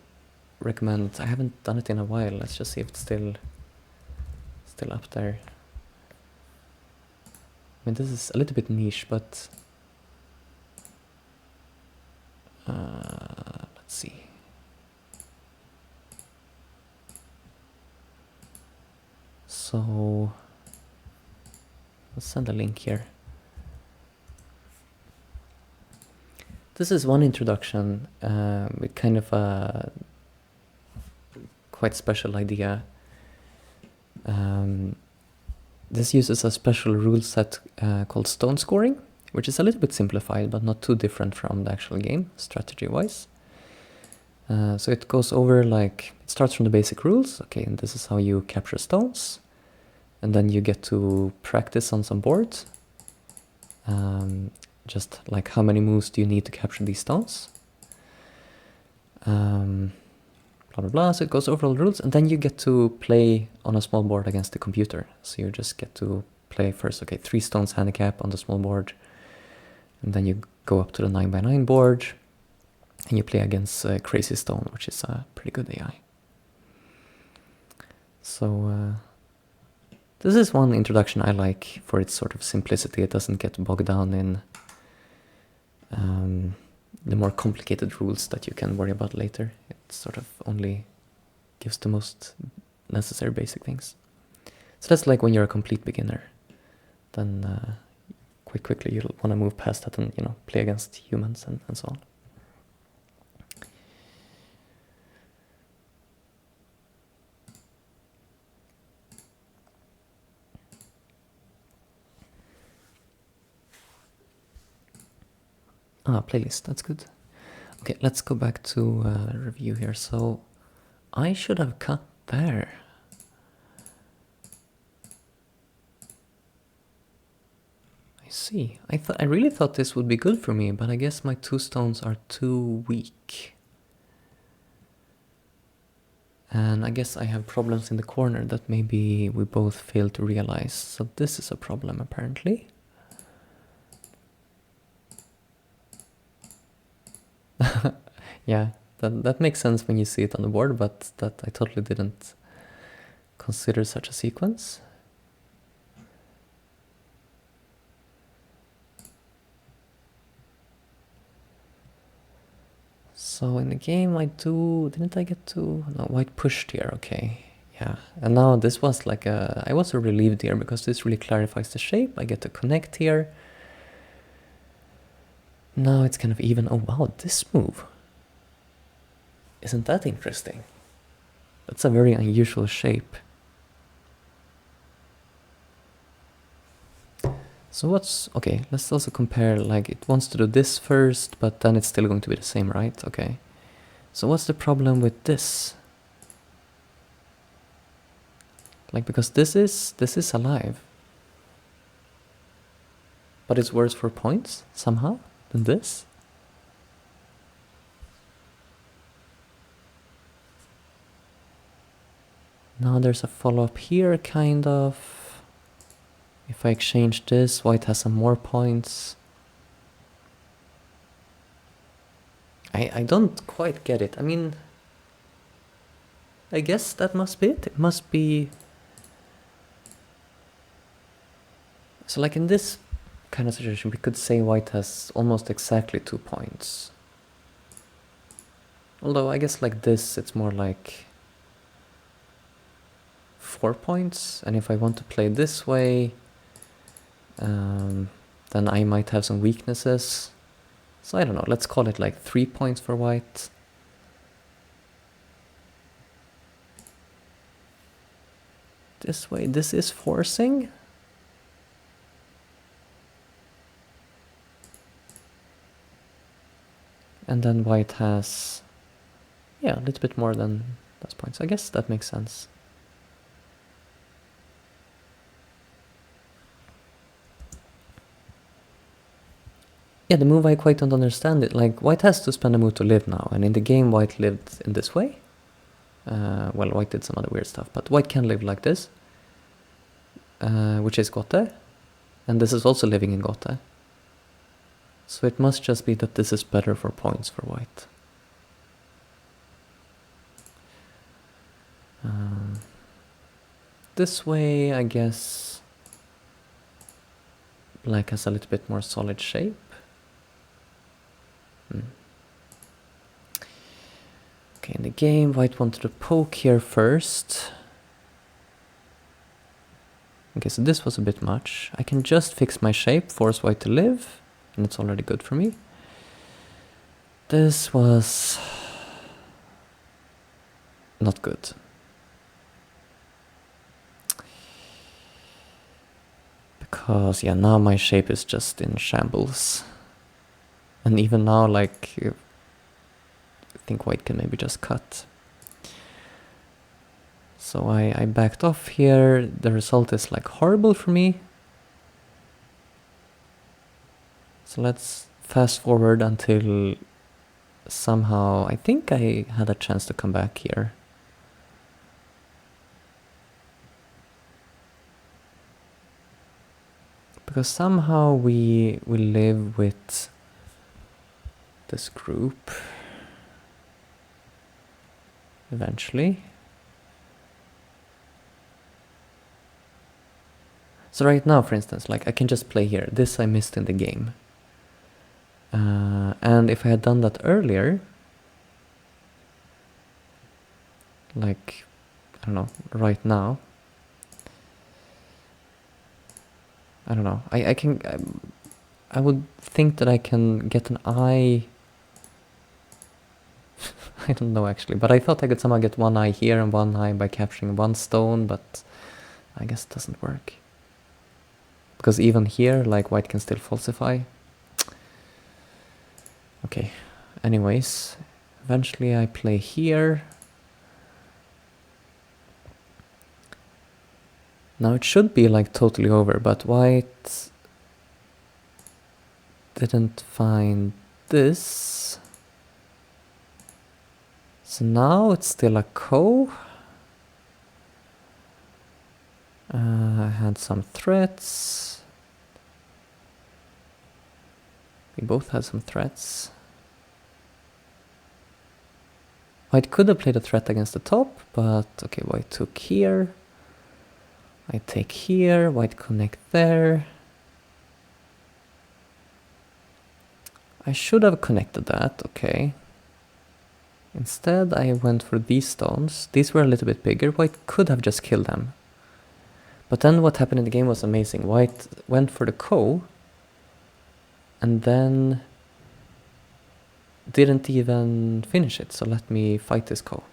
recommend, I haven't done it in a while, let's just see if it's still up there. I mean, this is a little bit niche, but let's see. So let's send a link here. This is one introduction with kind of a quite special idea. This uses a special rule set called stone scoring, which is a little bit simplified, but not too different from the actual game, strategy-wise. So it goes over, like, it starts from the basic rules. Okay, and this is how you capture stones. And then you get to practice on some boards. Just like, how many moves do you need to capture these stones? Blah, blah, blah. So it goes over all the rules, and then you get to play on a small board against the computer. So you just get to play first, okay, 3 stones handicap on the small board. And then you go up to the 9x9 board, and you play against Crazy Stone, which is a pretty good AI. So this is one introduction I like for its sort of simplicity. It doesn't get bogged down in the more complicated rules that you can worry about later. It sort of only gives the most necessary basic things. So that's like when you're a complete beginner. Then quite quickly you'll want to move past that and, you know, play against humans and so on. Playlist, that's good. Okay, let's go back to review here. So I should have cut there. I see. I really thought this would be good for me, but I guess my 2 stones are too weak. And I guess I have problems in the corner that maybe we both failed to realize. So this is a problem, apparently. Yeah, that makes sense when you see it on the board, but that I totally didn't consider such a sequence. So in the game didn't I get to, no, white pushed here, okay. Yeah, and now this was like I was relieved here because this really clarifies the shape. I get to connect here. Now it's kind of even. Oh wow, this move. Isn't that interesting? That's a very unusual shape. So okay, let's also compare, like it wants to do this first, but then it's still going to be the same, right? Okay. So what's the problem with this? Like, because this is alive. But it's worse for points, somehow, than this? Now there's a follow-up here, kind of. If I exchange this, white has some more points. I don't quite get it. I mean, I guess that must be it. It must be... So like in this kind of situation, we could say white has almost exactly 2 points. Although I guess like this, it's more like 4 points. And if I want to play this way, then I might have some weaknesses. So I don't know, let's call it like 3 points for white. This way, this is forcing. And then white has, yeah, a little bit more than those points. I guess that makes sense. Yeah, the move I quite don't understand it. Like, white has to spend a move to live now, and in the game white lived in this way. Well, white did some other weird stuff, but white can live like this, which is Gote, and this is also living in Gote. So it must just be that this is better for points for white. This way, I guess, black has a little bit more solid shape. Okay, in the game, white wanted to poke here first. Okay, so this was a bit much. I can just fix my shape, force white to live, and it's already good for me. This was not good. Because, yeah, now my shape is just in shambles. And even now, like, I think white can maybe just cut. So I backed off here. The result is like horrible for me. So let's fast forward until somehow, I think I had a chance to come back here. Because somehow we live with this group eventually. So right now, for instance, like I can just play here. This I missed in the game. And if I had done that earlier, like, I don't know, right now, I don't know, I would think that I can get an eye. I don't know actually, but I thought I could somehow get one eye here and one eye by capturing one stone, but I guess it doesn't work. Because even here, like, white can still falsify. Okay, anyways, eventually I play here. Now it should be like totally over, but white didn't find this. So now it's still a ko. I had some threats. We both had some threats. White could have played a threat against the top, but okay, white took here. I take here, white connect there. I should have connected that, okay. Instead I went for these stones. These were a little bit bigger. White could have just killed them. But then what happened in the game was amazing. White went for the ko and then didn't even finish it. So let me fight this ko.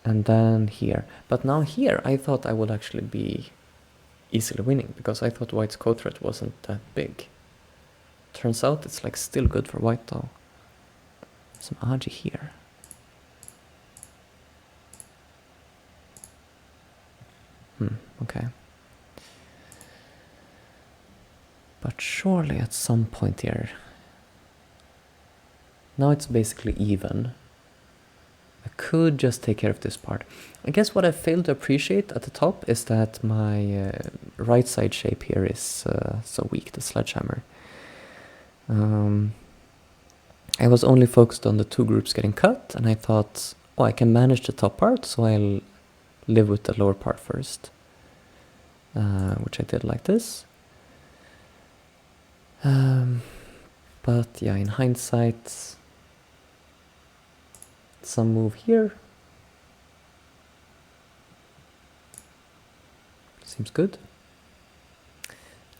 And then here. But now here I thought I would actually be easily winning because I thought white's ko threat wasn't that big. Turns out it's like still good for white though. Some Aji here. Okay. But surely at some point here. Now it's basically even. I could just take care of this part. I guess what I failed to appreciate at the top is that my right side shape here is so weak, the sledgehammer. I was only focused on the two groups getting cut, and I thought, oh, I can manage the top part, so I'll live with the lower part first. Which I did like this. But yeah, in hindsight, some move here. Seems good.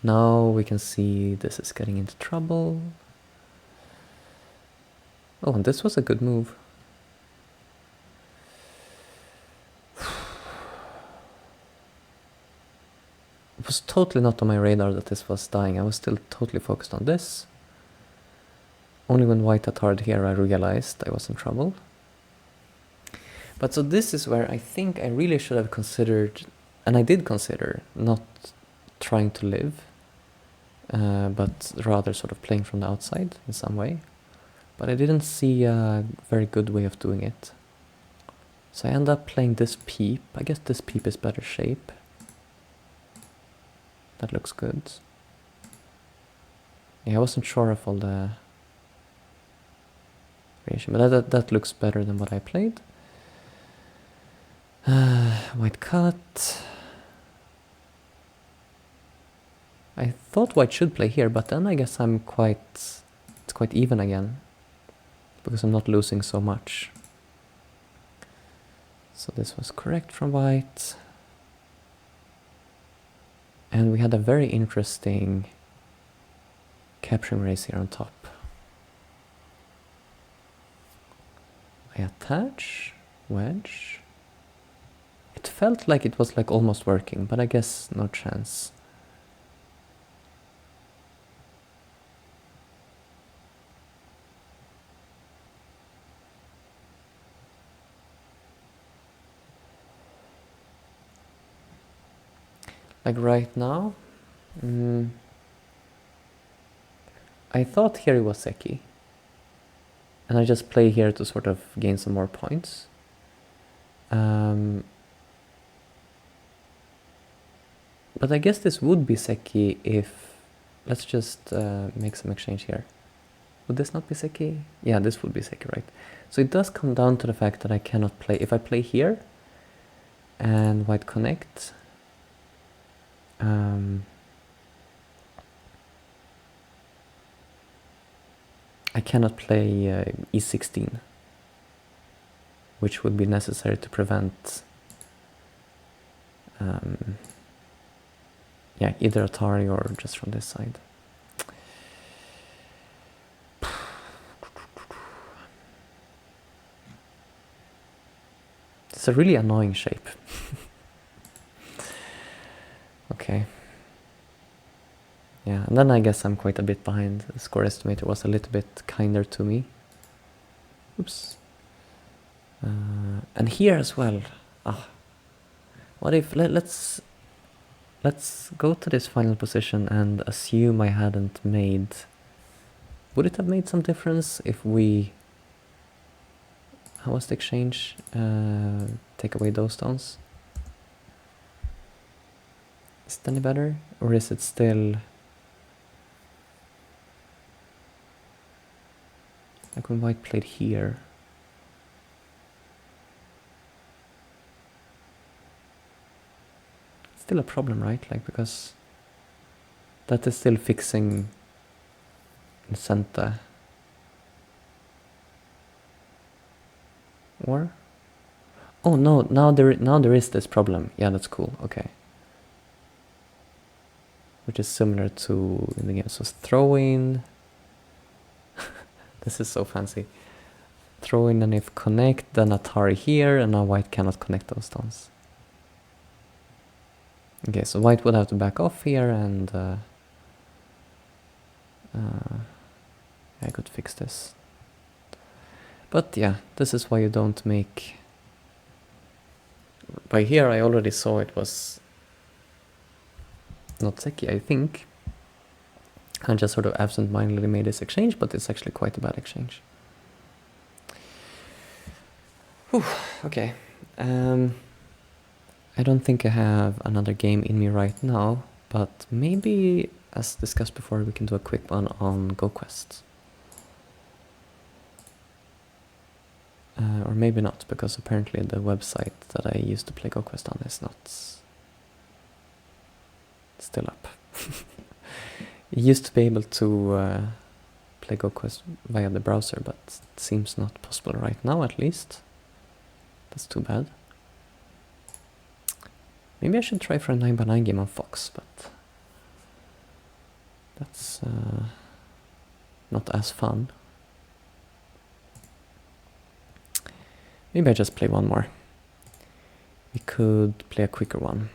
Now we can see this is getting into trouble. Oh, and this was a good move. It was totally not on my radar that this was dying. I was still totally focused on this. Only when white had hard here I realized I was in trouble. But so this is where I think I really should have considered, and I did consider, not trying to live, but rather sort of playing from the outside in some way. But I didn't see a very good way of doing it. So I end up playing this peep. I guess this peep is better shape. That looks good. Yeah, I wasn't sure of all the variation, but that looks better than what I played. White cut. I thought white should play here, but then I guess it's quite even again. Because I'm not losing so much. So this was correct from white. And we had a very interesting capturing race here on top. I attach, wedge. It felt like it was like almost working, but I guess no chance. Like right now, I thought here it was Seki. And I just play here to sort of gain some more points. But I guess this would be Seki if... Let's just make some exchange here. Would this not be Seki? Yeah, this would be Seki, right? So it does come down to the fact that I cannot play... If I play here and white connect... I cannot play e16, which would be necessary to prevent yeah, either Atari or just from this side. It's a really annoying shape. Okay. Yeah, and then I guess I'm quite a bit behind. The score estimator was a little bit kinder to me. Oops. And here as well. What if... Let's go to this final position and assume I hadn't made... Would it have made some difference if we... How was the exchange? Take away those stones? Is it any better? Or is it still... Like when white played here. It's still a problem, right? Like, because that is still fixing Incenta. Or? Oh no, now there is this problem. Yeah, that's cool. Okay. Which is similar to in the game. So throw in... This is so fancy. Throw in and if connect, then Atari here, and now white cannot connect those stones. Okay, so white would have to back off here, and I could fix this. But yeah, this is why you don't make... By here I already saw it was not Seki, I think. I just sort of absent-mindedly made this exchange, but it's actually quite a bad exchange. Whew, okay. I don't think I have another game in me right now, but maybe, as discussed before, we can do a quick one on GoQuest. Or maybe not, because apparently the website that I used to play GoQuest on is not still up. You used to be able to play GoQuest via the browser, but it seems not possible right now, at least. That's too bad. Maybe I should try for a 9x9 game on Fox, but that's not as fun. Maybe I just play one more. We could play a quicker one.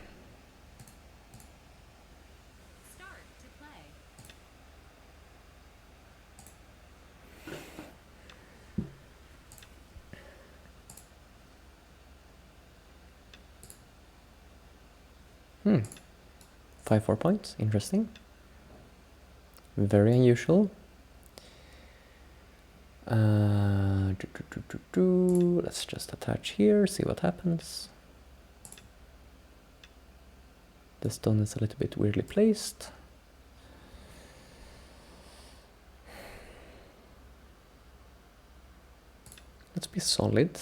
Start to play. Hmm. 5-4 points. Interesting. Very unusual. Let's just attach here, see what happens. The stone is a little bit weirdly placed. Let's be solid.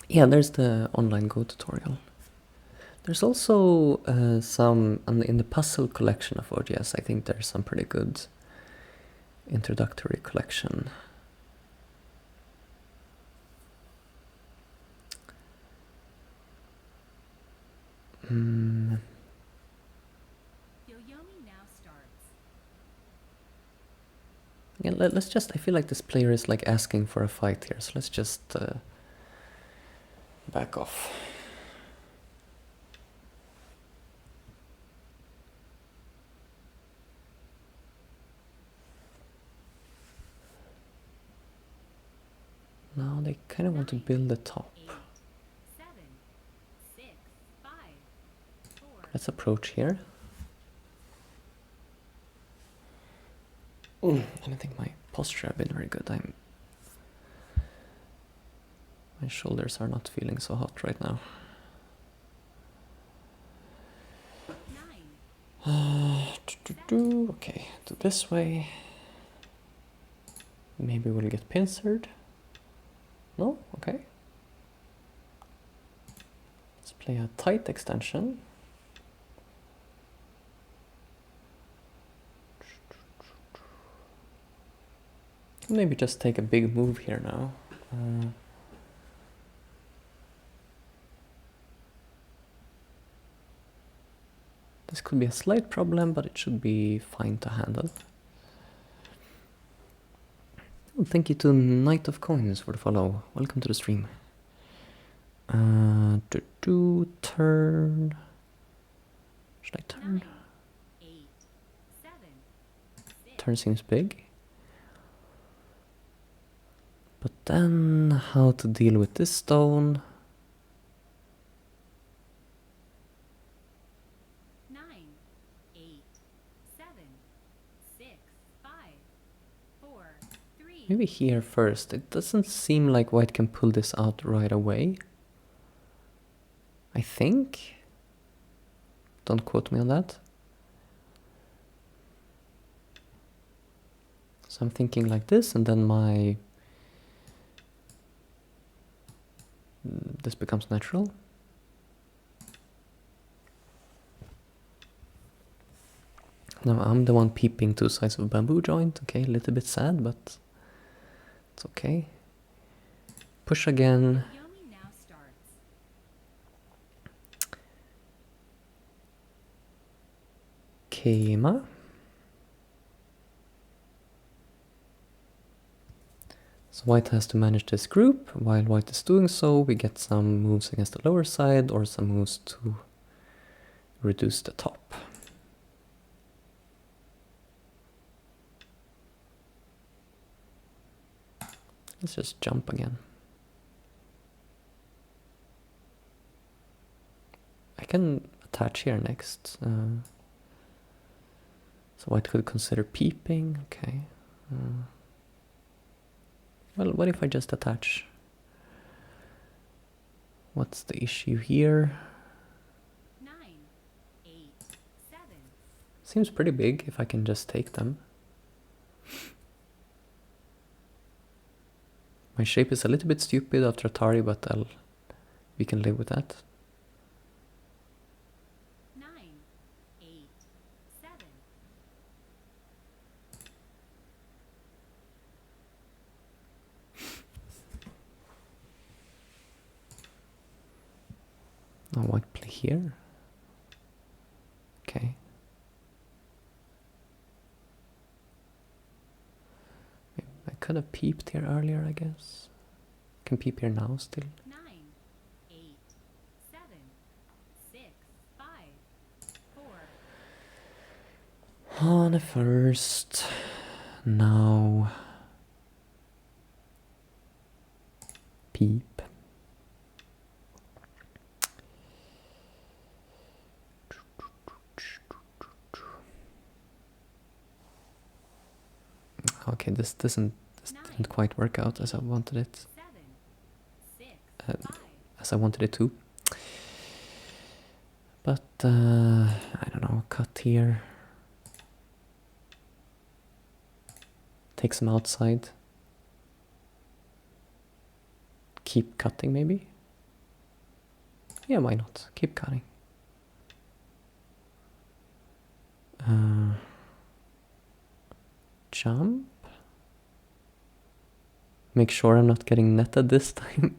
Yeah, there's the online Go tutorial. There's also some, in the puzzle collection of OGS, I think there's some pretty good introductory collection. Yoyomi now starts. Yeah, let's just, I feel like this player is like asking for a fight here, so let's just back off. Now they kind of want to build the top. 8, 7, 6, 5, 4, Let's approach here. I don't think my posture have been very good. My shoulders are not feeling so hot right now. 9, Okay, do this way. Maybe we'll get pincered. No? Okay. Let's play a tight extension. Maybe just take a big move here now. This could be a slight problem, but it should be fine to handle. Oh, thank you to Knight of Coins for the follow. Welcome to the stream. Turn. Should I turn? 9, 8, 7, 6, Turn seems big. But then how to deal with this stone? 9, 8, 7, 6, 5, 4, 3, Maybe here first. It doesn't seem like white can pull this out right away. I think. Don't quote me on that. So I'm thinking like this, and then this becomes natural. Now I'm the one peeping two sides of a bamboo joint. Okay, a little bit sad, but it's okay. Push again. Yomi now starts. Keima. So white has to manage this group. While white is doing so, we get some moves against the lower side or some moves to reduce the top. Let's just jump again. I can attach here next. So white could consider peeping. Okay. Well, what if I just attach? What's the issue here? 9, 8, 7, Seems pretty big if I can just take them. My shape is a little bit stupid after Atari, but we can live with that. 9, 8, 7, Now white play here. Okay. I could have peeped here earlier, I guess. Can peep here now still. 9, 8, 7, 6, 5, 4, On the first. Now. Peep. Okay, this didn't quite work out as I wanted it. 7, 6, Uh, 5, as I wanted it to. But I don't know, cut here. Take some outside. Keep cutting maybe? Yeah, why not? Keep cutting. Jump. Make sure I'm not getting netted this time.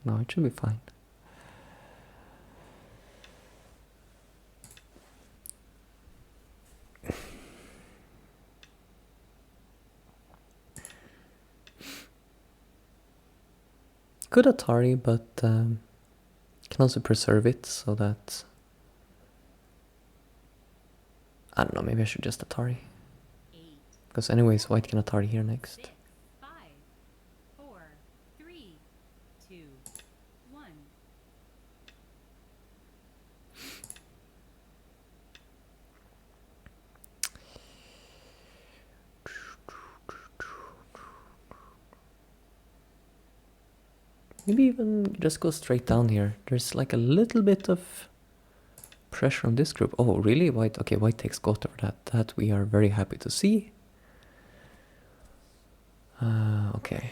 No, it should be fine. Good Atari, but can also preserve it so that... I don't know, maybe I should just Atari. 8, Because anyways, white can Atari here next. 6, 5, 4, Maybe even just go straight down here. There's like a little bit of pressure on this group. Oh, really? White? Okay, white takes got over that. That we are very happy to see. Okay.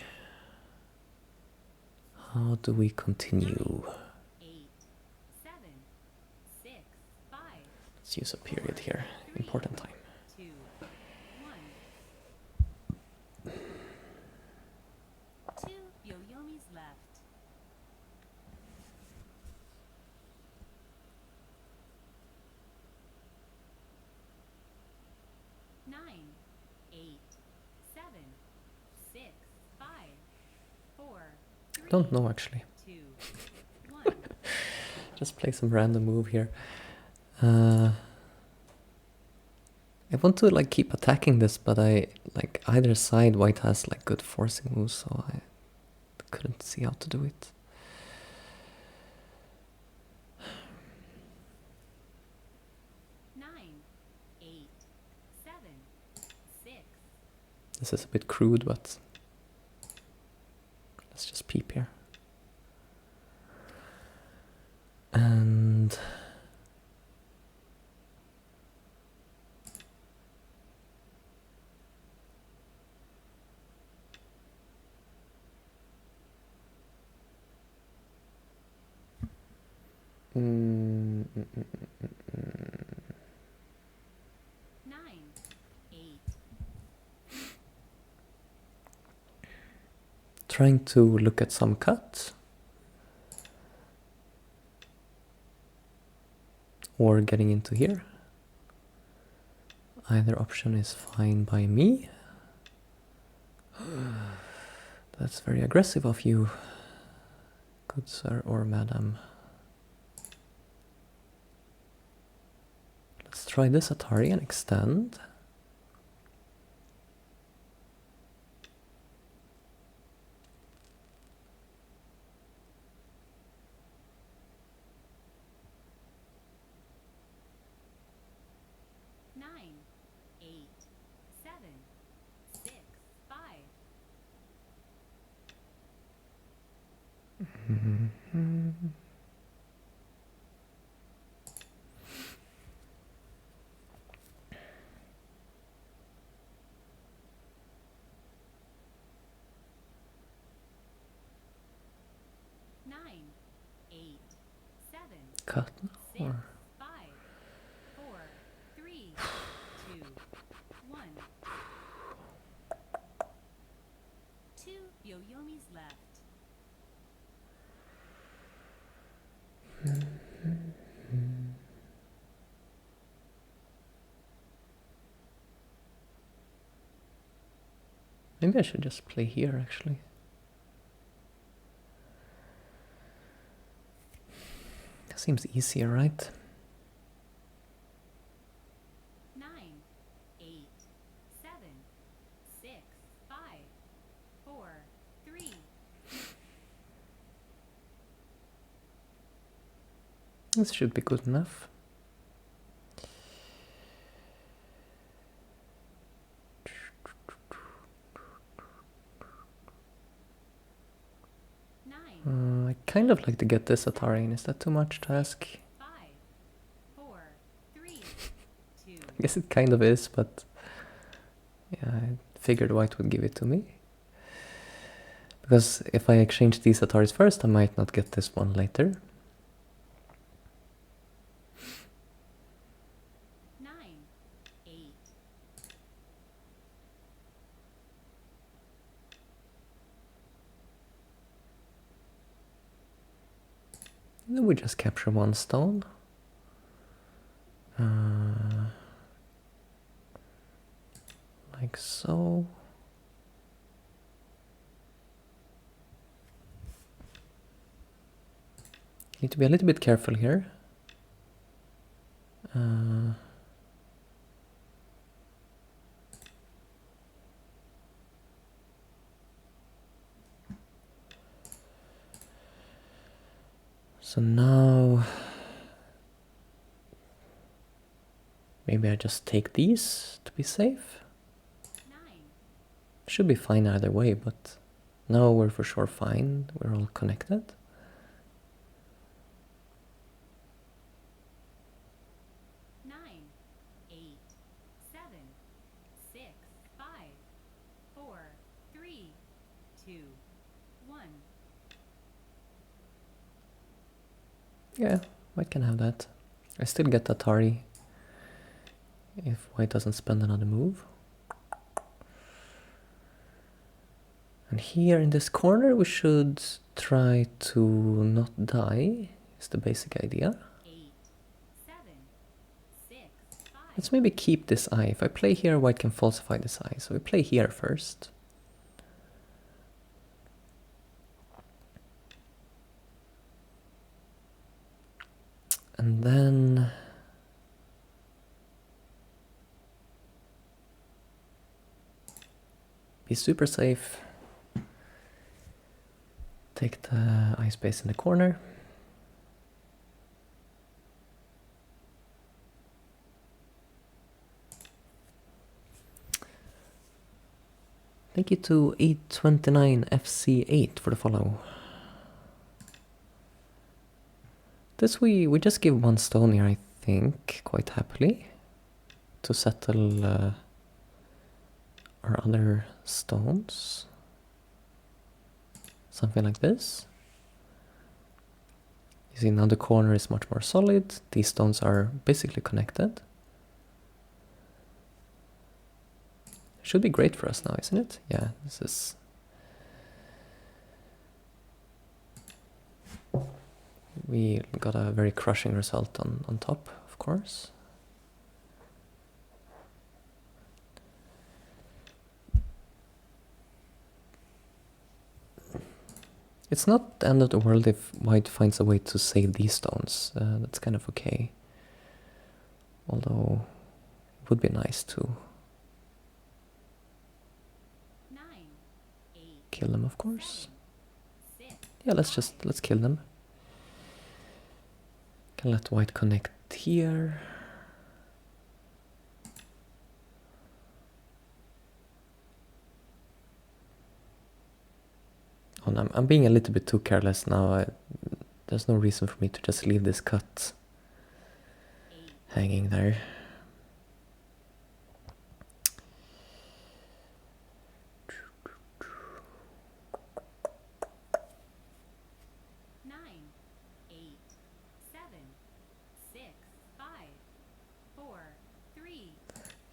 How do we continue? 8, 7, 6, 5, Let's use a period here. Important time. 2, 1. 2 Yoyomis left. 9, 8, 7, 6, 5, 4, 3, Don't know actually. 2, 1. Just play some random move here. I want to like keep attacking this, but I like either side white has like good forcing moves, so I couldn't see how to do it. Nine, 8, 7, 6, This is a bit crude, but let's just peep here. And mm, 9, 8, trying to look at some cuts or getting into here. Either option is fine by me. That's very aggressive of you, good sir or madam. Let's try this Atari and extend. nine, 8, 7, 6, 5, nine, 8, 7, Cut 6, or 5, 4, 3, 2, 1. 2 Yoyomis left. maybe I should just play here actually. Seems easier, right? 9, 8, 7, 6, 5, 4, 3, This should be good enough. I kind of like to get this Atari in. Is that too much to ask? 5, 4, 3, 2, I guess it kind of is, but yeah, I figured white would give it to me. Because if I exchange these Ataris first, I might not get this one later. 9, 8, And then we just capture one stone. Like so. Need to be a little bit careful here. So now maybe I just take these to be safe. 9, Should be fine either way, but Now we're for sure fine. We're all connected. Nine, 8, 7, 6, 5, 4, 3, 2, 1. Yeah, white can have that. I still get Atari if white doesn't spend another move. And here in this corner we should try to not die, is the basic idea. 8, 7, 6, 5. Let's maybe keep this eye. If I play here, white can falsify this eye. So we play here first. And then be super safe. Take the eye space in the corner. Thank you to 829FC8 for the follow. This we just give one stone here, I think, quite happily, to settle our other stones. Something like this. You see now the corner is much more solid. These stones are basically connected. Should be great for us now, isn't it? Yeah, this is... We got a very crushing result on top, of course. It's not the end of the world if white finds a way to save these stones. That's kind of okay. Although, it would be nice to 9, 8, kill them, of course. 6. Yeah, let's kill them. Can let white connect here. Oh, no, I'm being a little bit too careless now. There's no reason for me to just leave this cut hanging there.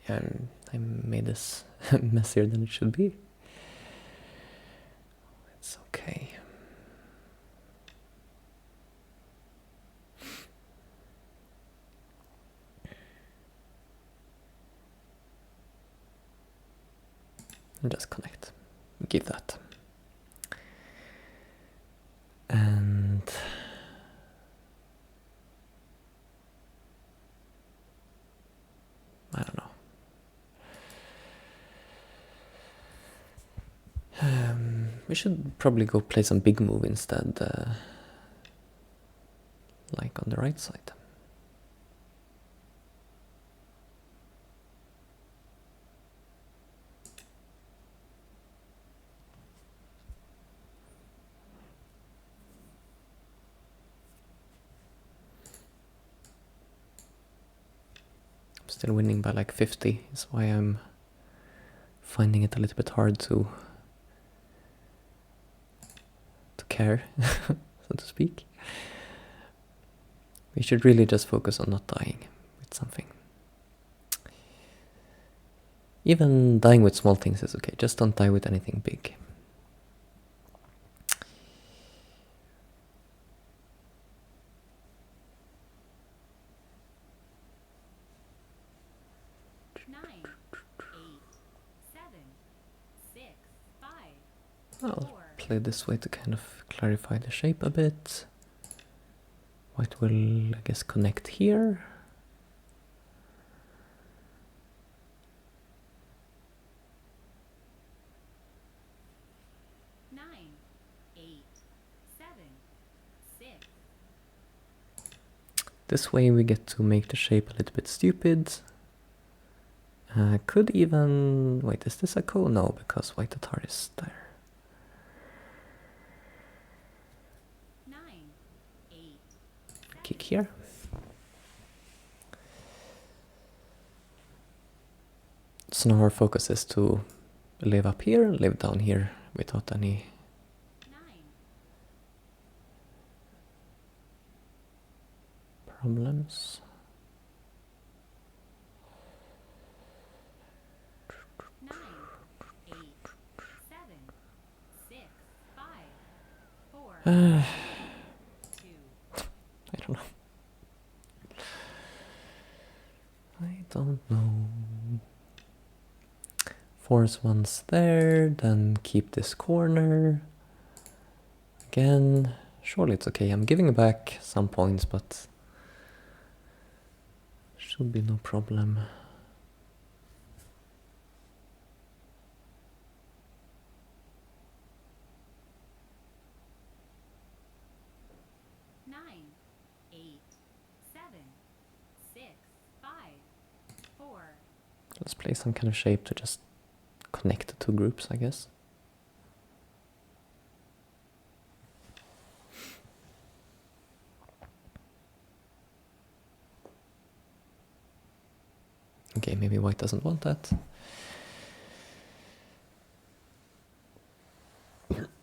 Yeah, I made this messier than it should be. It's okay. And just connect. Give that. And I don't know. We should probably go play some big move instead, like on the right side. I'm still winning by like 50, is why I'm finding it a little bit hard to care, so to speak. We should really just focus on not dying with something. Even dying with small things is okay, just don't die with anything big. I'll play this way to kind of clarify the shape a bit. White will, I guess, connect here. This way we get to make the shape a little bit stupid. Could even... Wait, is this a ko? No, because white Atari is there. here. So now our focus is to live up here, live down here without any 9, problems. 9, 8, 7, 6, 5, 4, 2, I don't know. I don't know. Force once there, then keep this corner. Again, surely it's okay. I'm giving back some points, but should be no problem. nine, 8, 7, 6, 5, 4, Let's play some kind of shape to just connect the two groups, I guess. Okay, maybe white doesn't want that.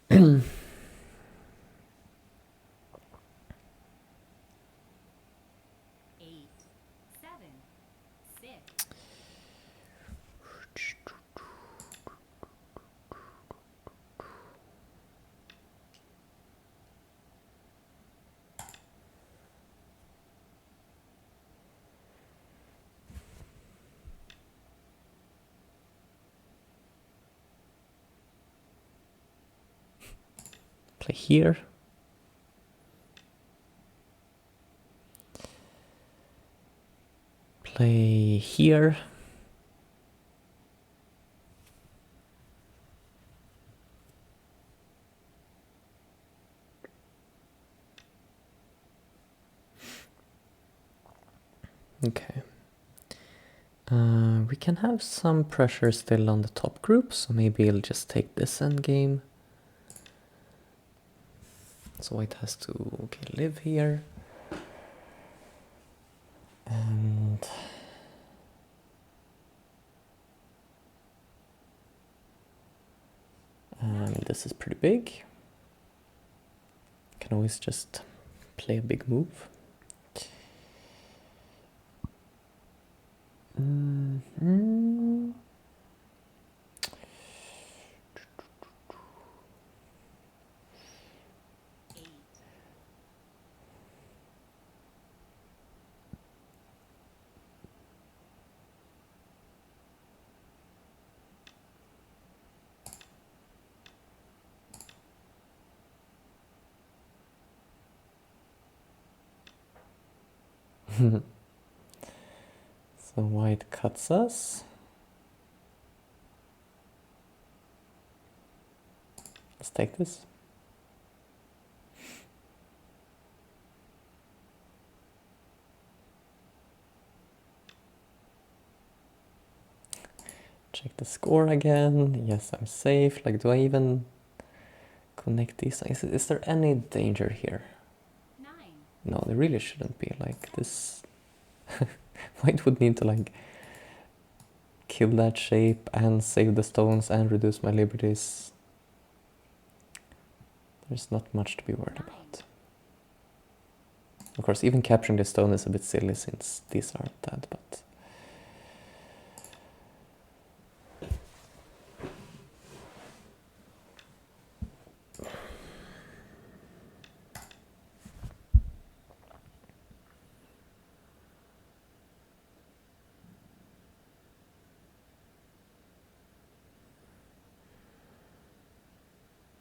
8, 7, 6, Play here. Play here. Okay. We can have some pressure still on the top group, so maybe I'll just take this endgame. So white has to live here. And this is pretty big. Can always just play a big move. Mm-hmm. So white cuts us. Let's take this. Check the score again. Yes, I'm safe. Like, do I even connect these? Is there any danger here? 9, No, there really shouldn't be. Like, this white would need to like kill that shape and save the stones and reduce my liberties. There's not much to be worried 9, about. Of course, even capturing the stone is a bit silly since these aren't dead, but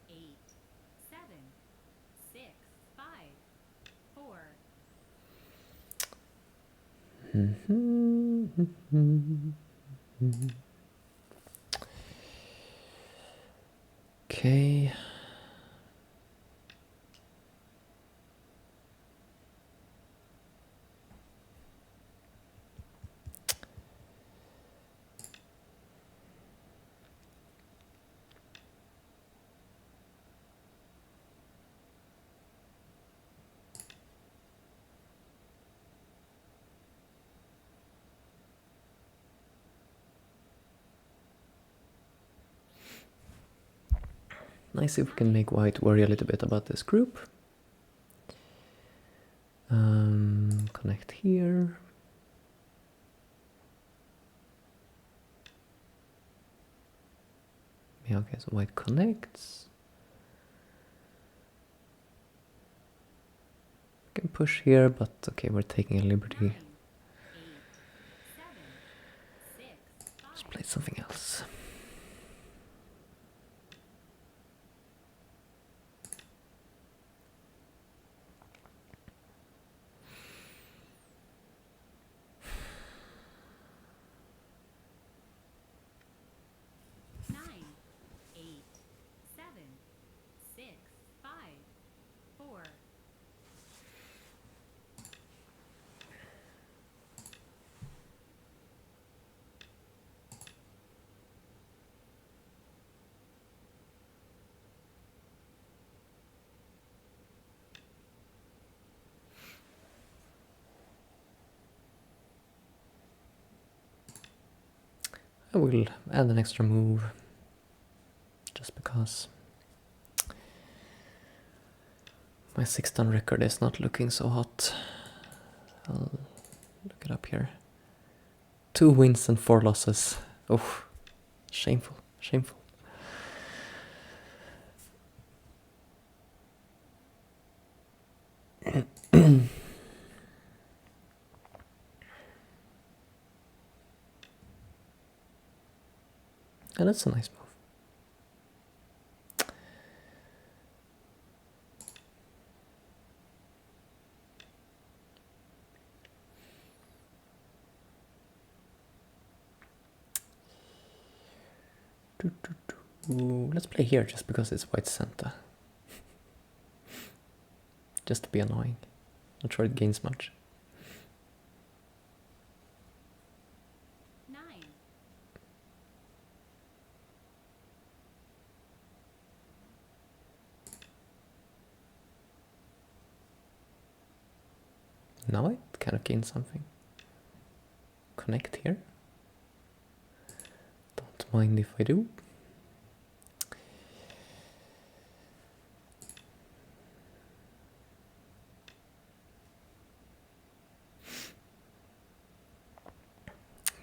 eight, 7, 6, 5, 4, okay. Nice if we can make white worry a little bit about this group. Connect here. Yeah, okay, so white connects. We can push here, but okay, we're taking a liberty. 9, 8, 7, 6, 5, Let's play something else. nine, 8, 7, 6, 5, 4, I will add an extra move, just because my 6-turn record is not looking so hot. I'll look it up here. 2 wins and 4 losses. Oh, shameful, shameful. And that's a nice move. Let's play here just because it's white center. Just to be annoying. Not sure it gains much. 9, Now I kind of gain something. Connect here. Don't mind if I do.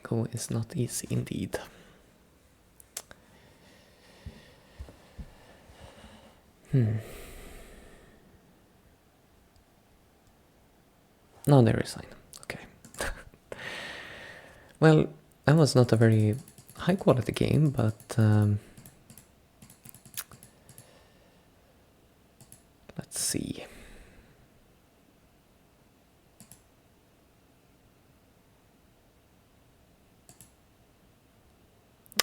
Go is not easy indeed. No, they resign. Okay. Well, that was not a very high quality game, but let's see.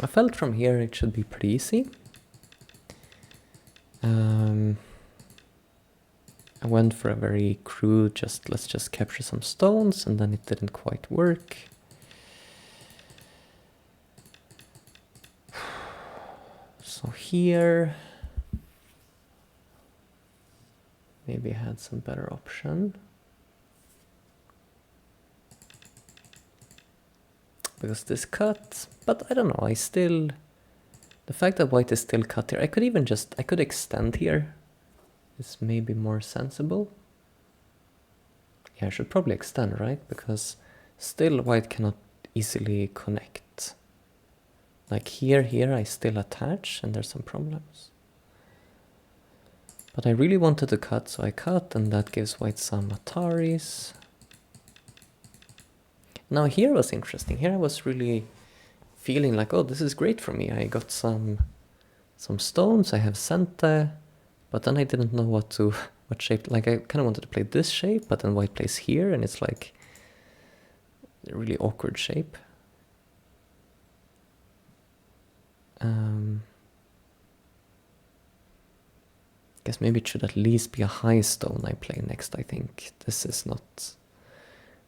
I felt from here it should be pretty easy. I went for a very crude, let's just capture some stones, and then it didn't quite work. So here, maybe I had some better option. Because this cut, but I don't know, the fact that white is still cut here, I could extend here. Is maybe more sensible. Yeah, I should probably extend, right? Because still white cannot easily connect. Like here, I still attach, and there's some problems. But I really wanted to cut, so I cut, and that gives white some Ataris. Now here was interesting. Here I was really feeling like, oh, this is great for me. I got some stones, I have Sente, but then I didn't know what shape. Like I kind of wanted to play this shape, but then white plays here, and it's like a really awkward shape. Guess maybe it should at least be a high stone I play next. I think this is not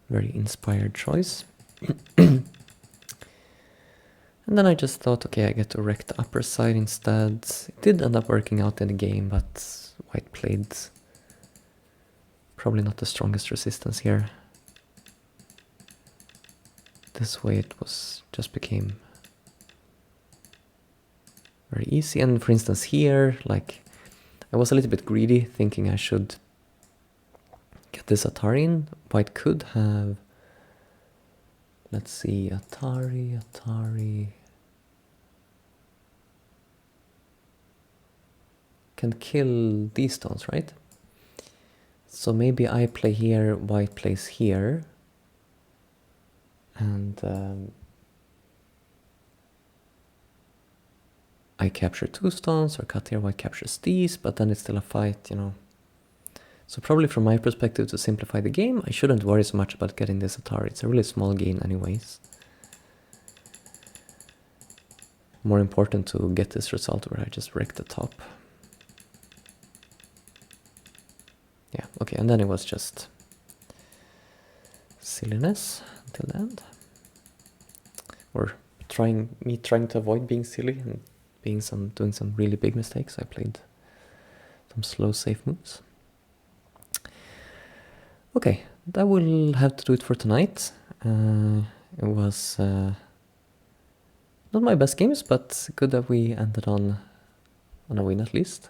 a very inspired choice. And then I just thought, okay, I get to wreck the upper side instead. It did end up working out in the game, but white played probably not the strongest resistance here. This way it just became very easy. And for instance here, like, I was a little bit greedy, thinking I should get this Atari in. White could have, let's see, Atari. Can kill these stones, right? So maybe I play here, white plays here. And I capture 2 stones, or cut here, white captures these, but then it's still a fight, you know. So probably from my perspective, to simplify the game, I shouldn't worry so much about getting this Atari. It's a really small gain anyways. More important to get this result where I just wreck the top. Yeah, okay, and then it was just silliness until the end. Or trying to avoid being silly and doing some really big mistakes. I played some slow safe moves. Okay, that will have to do it for tonight. It was not my best games, but good that we ended on a win at least.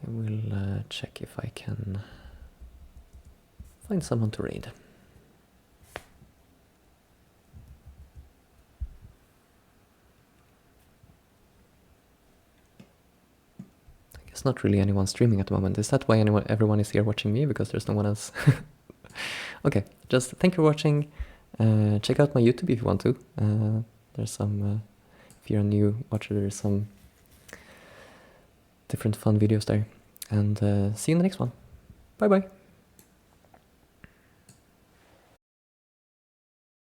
I will check if I can find someone to raid. I guess not really anyone streaming at the moment. Is that why everyone is here watching me? Because there's no one else. Okay, just thank you for watching. Check out my YouTube if you want to. There's some, if you're a new watcher, there's some different fun videos there. And see you in the next one. Bye bye.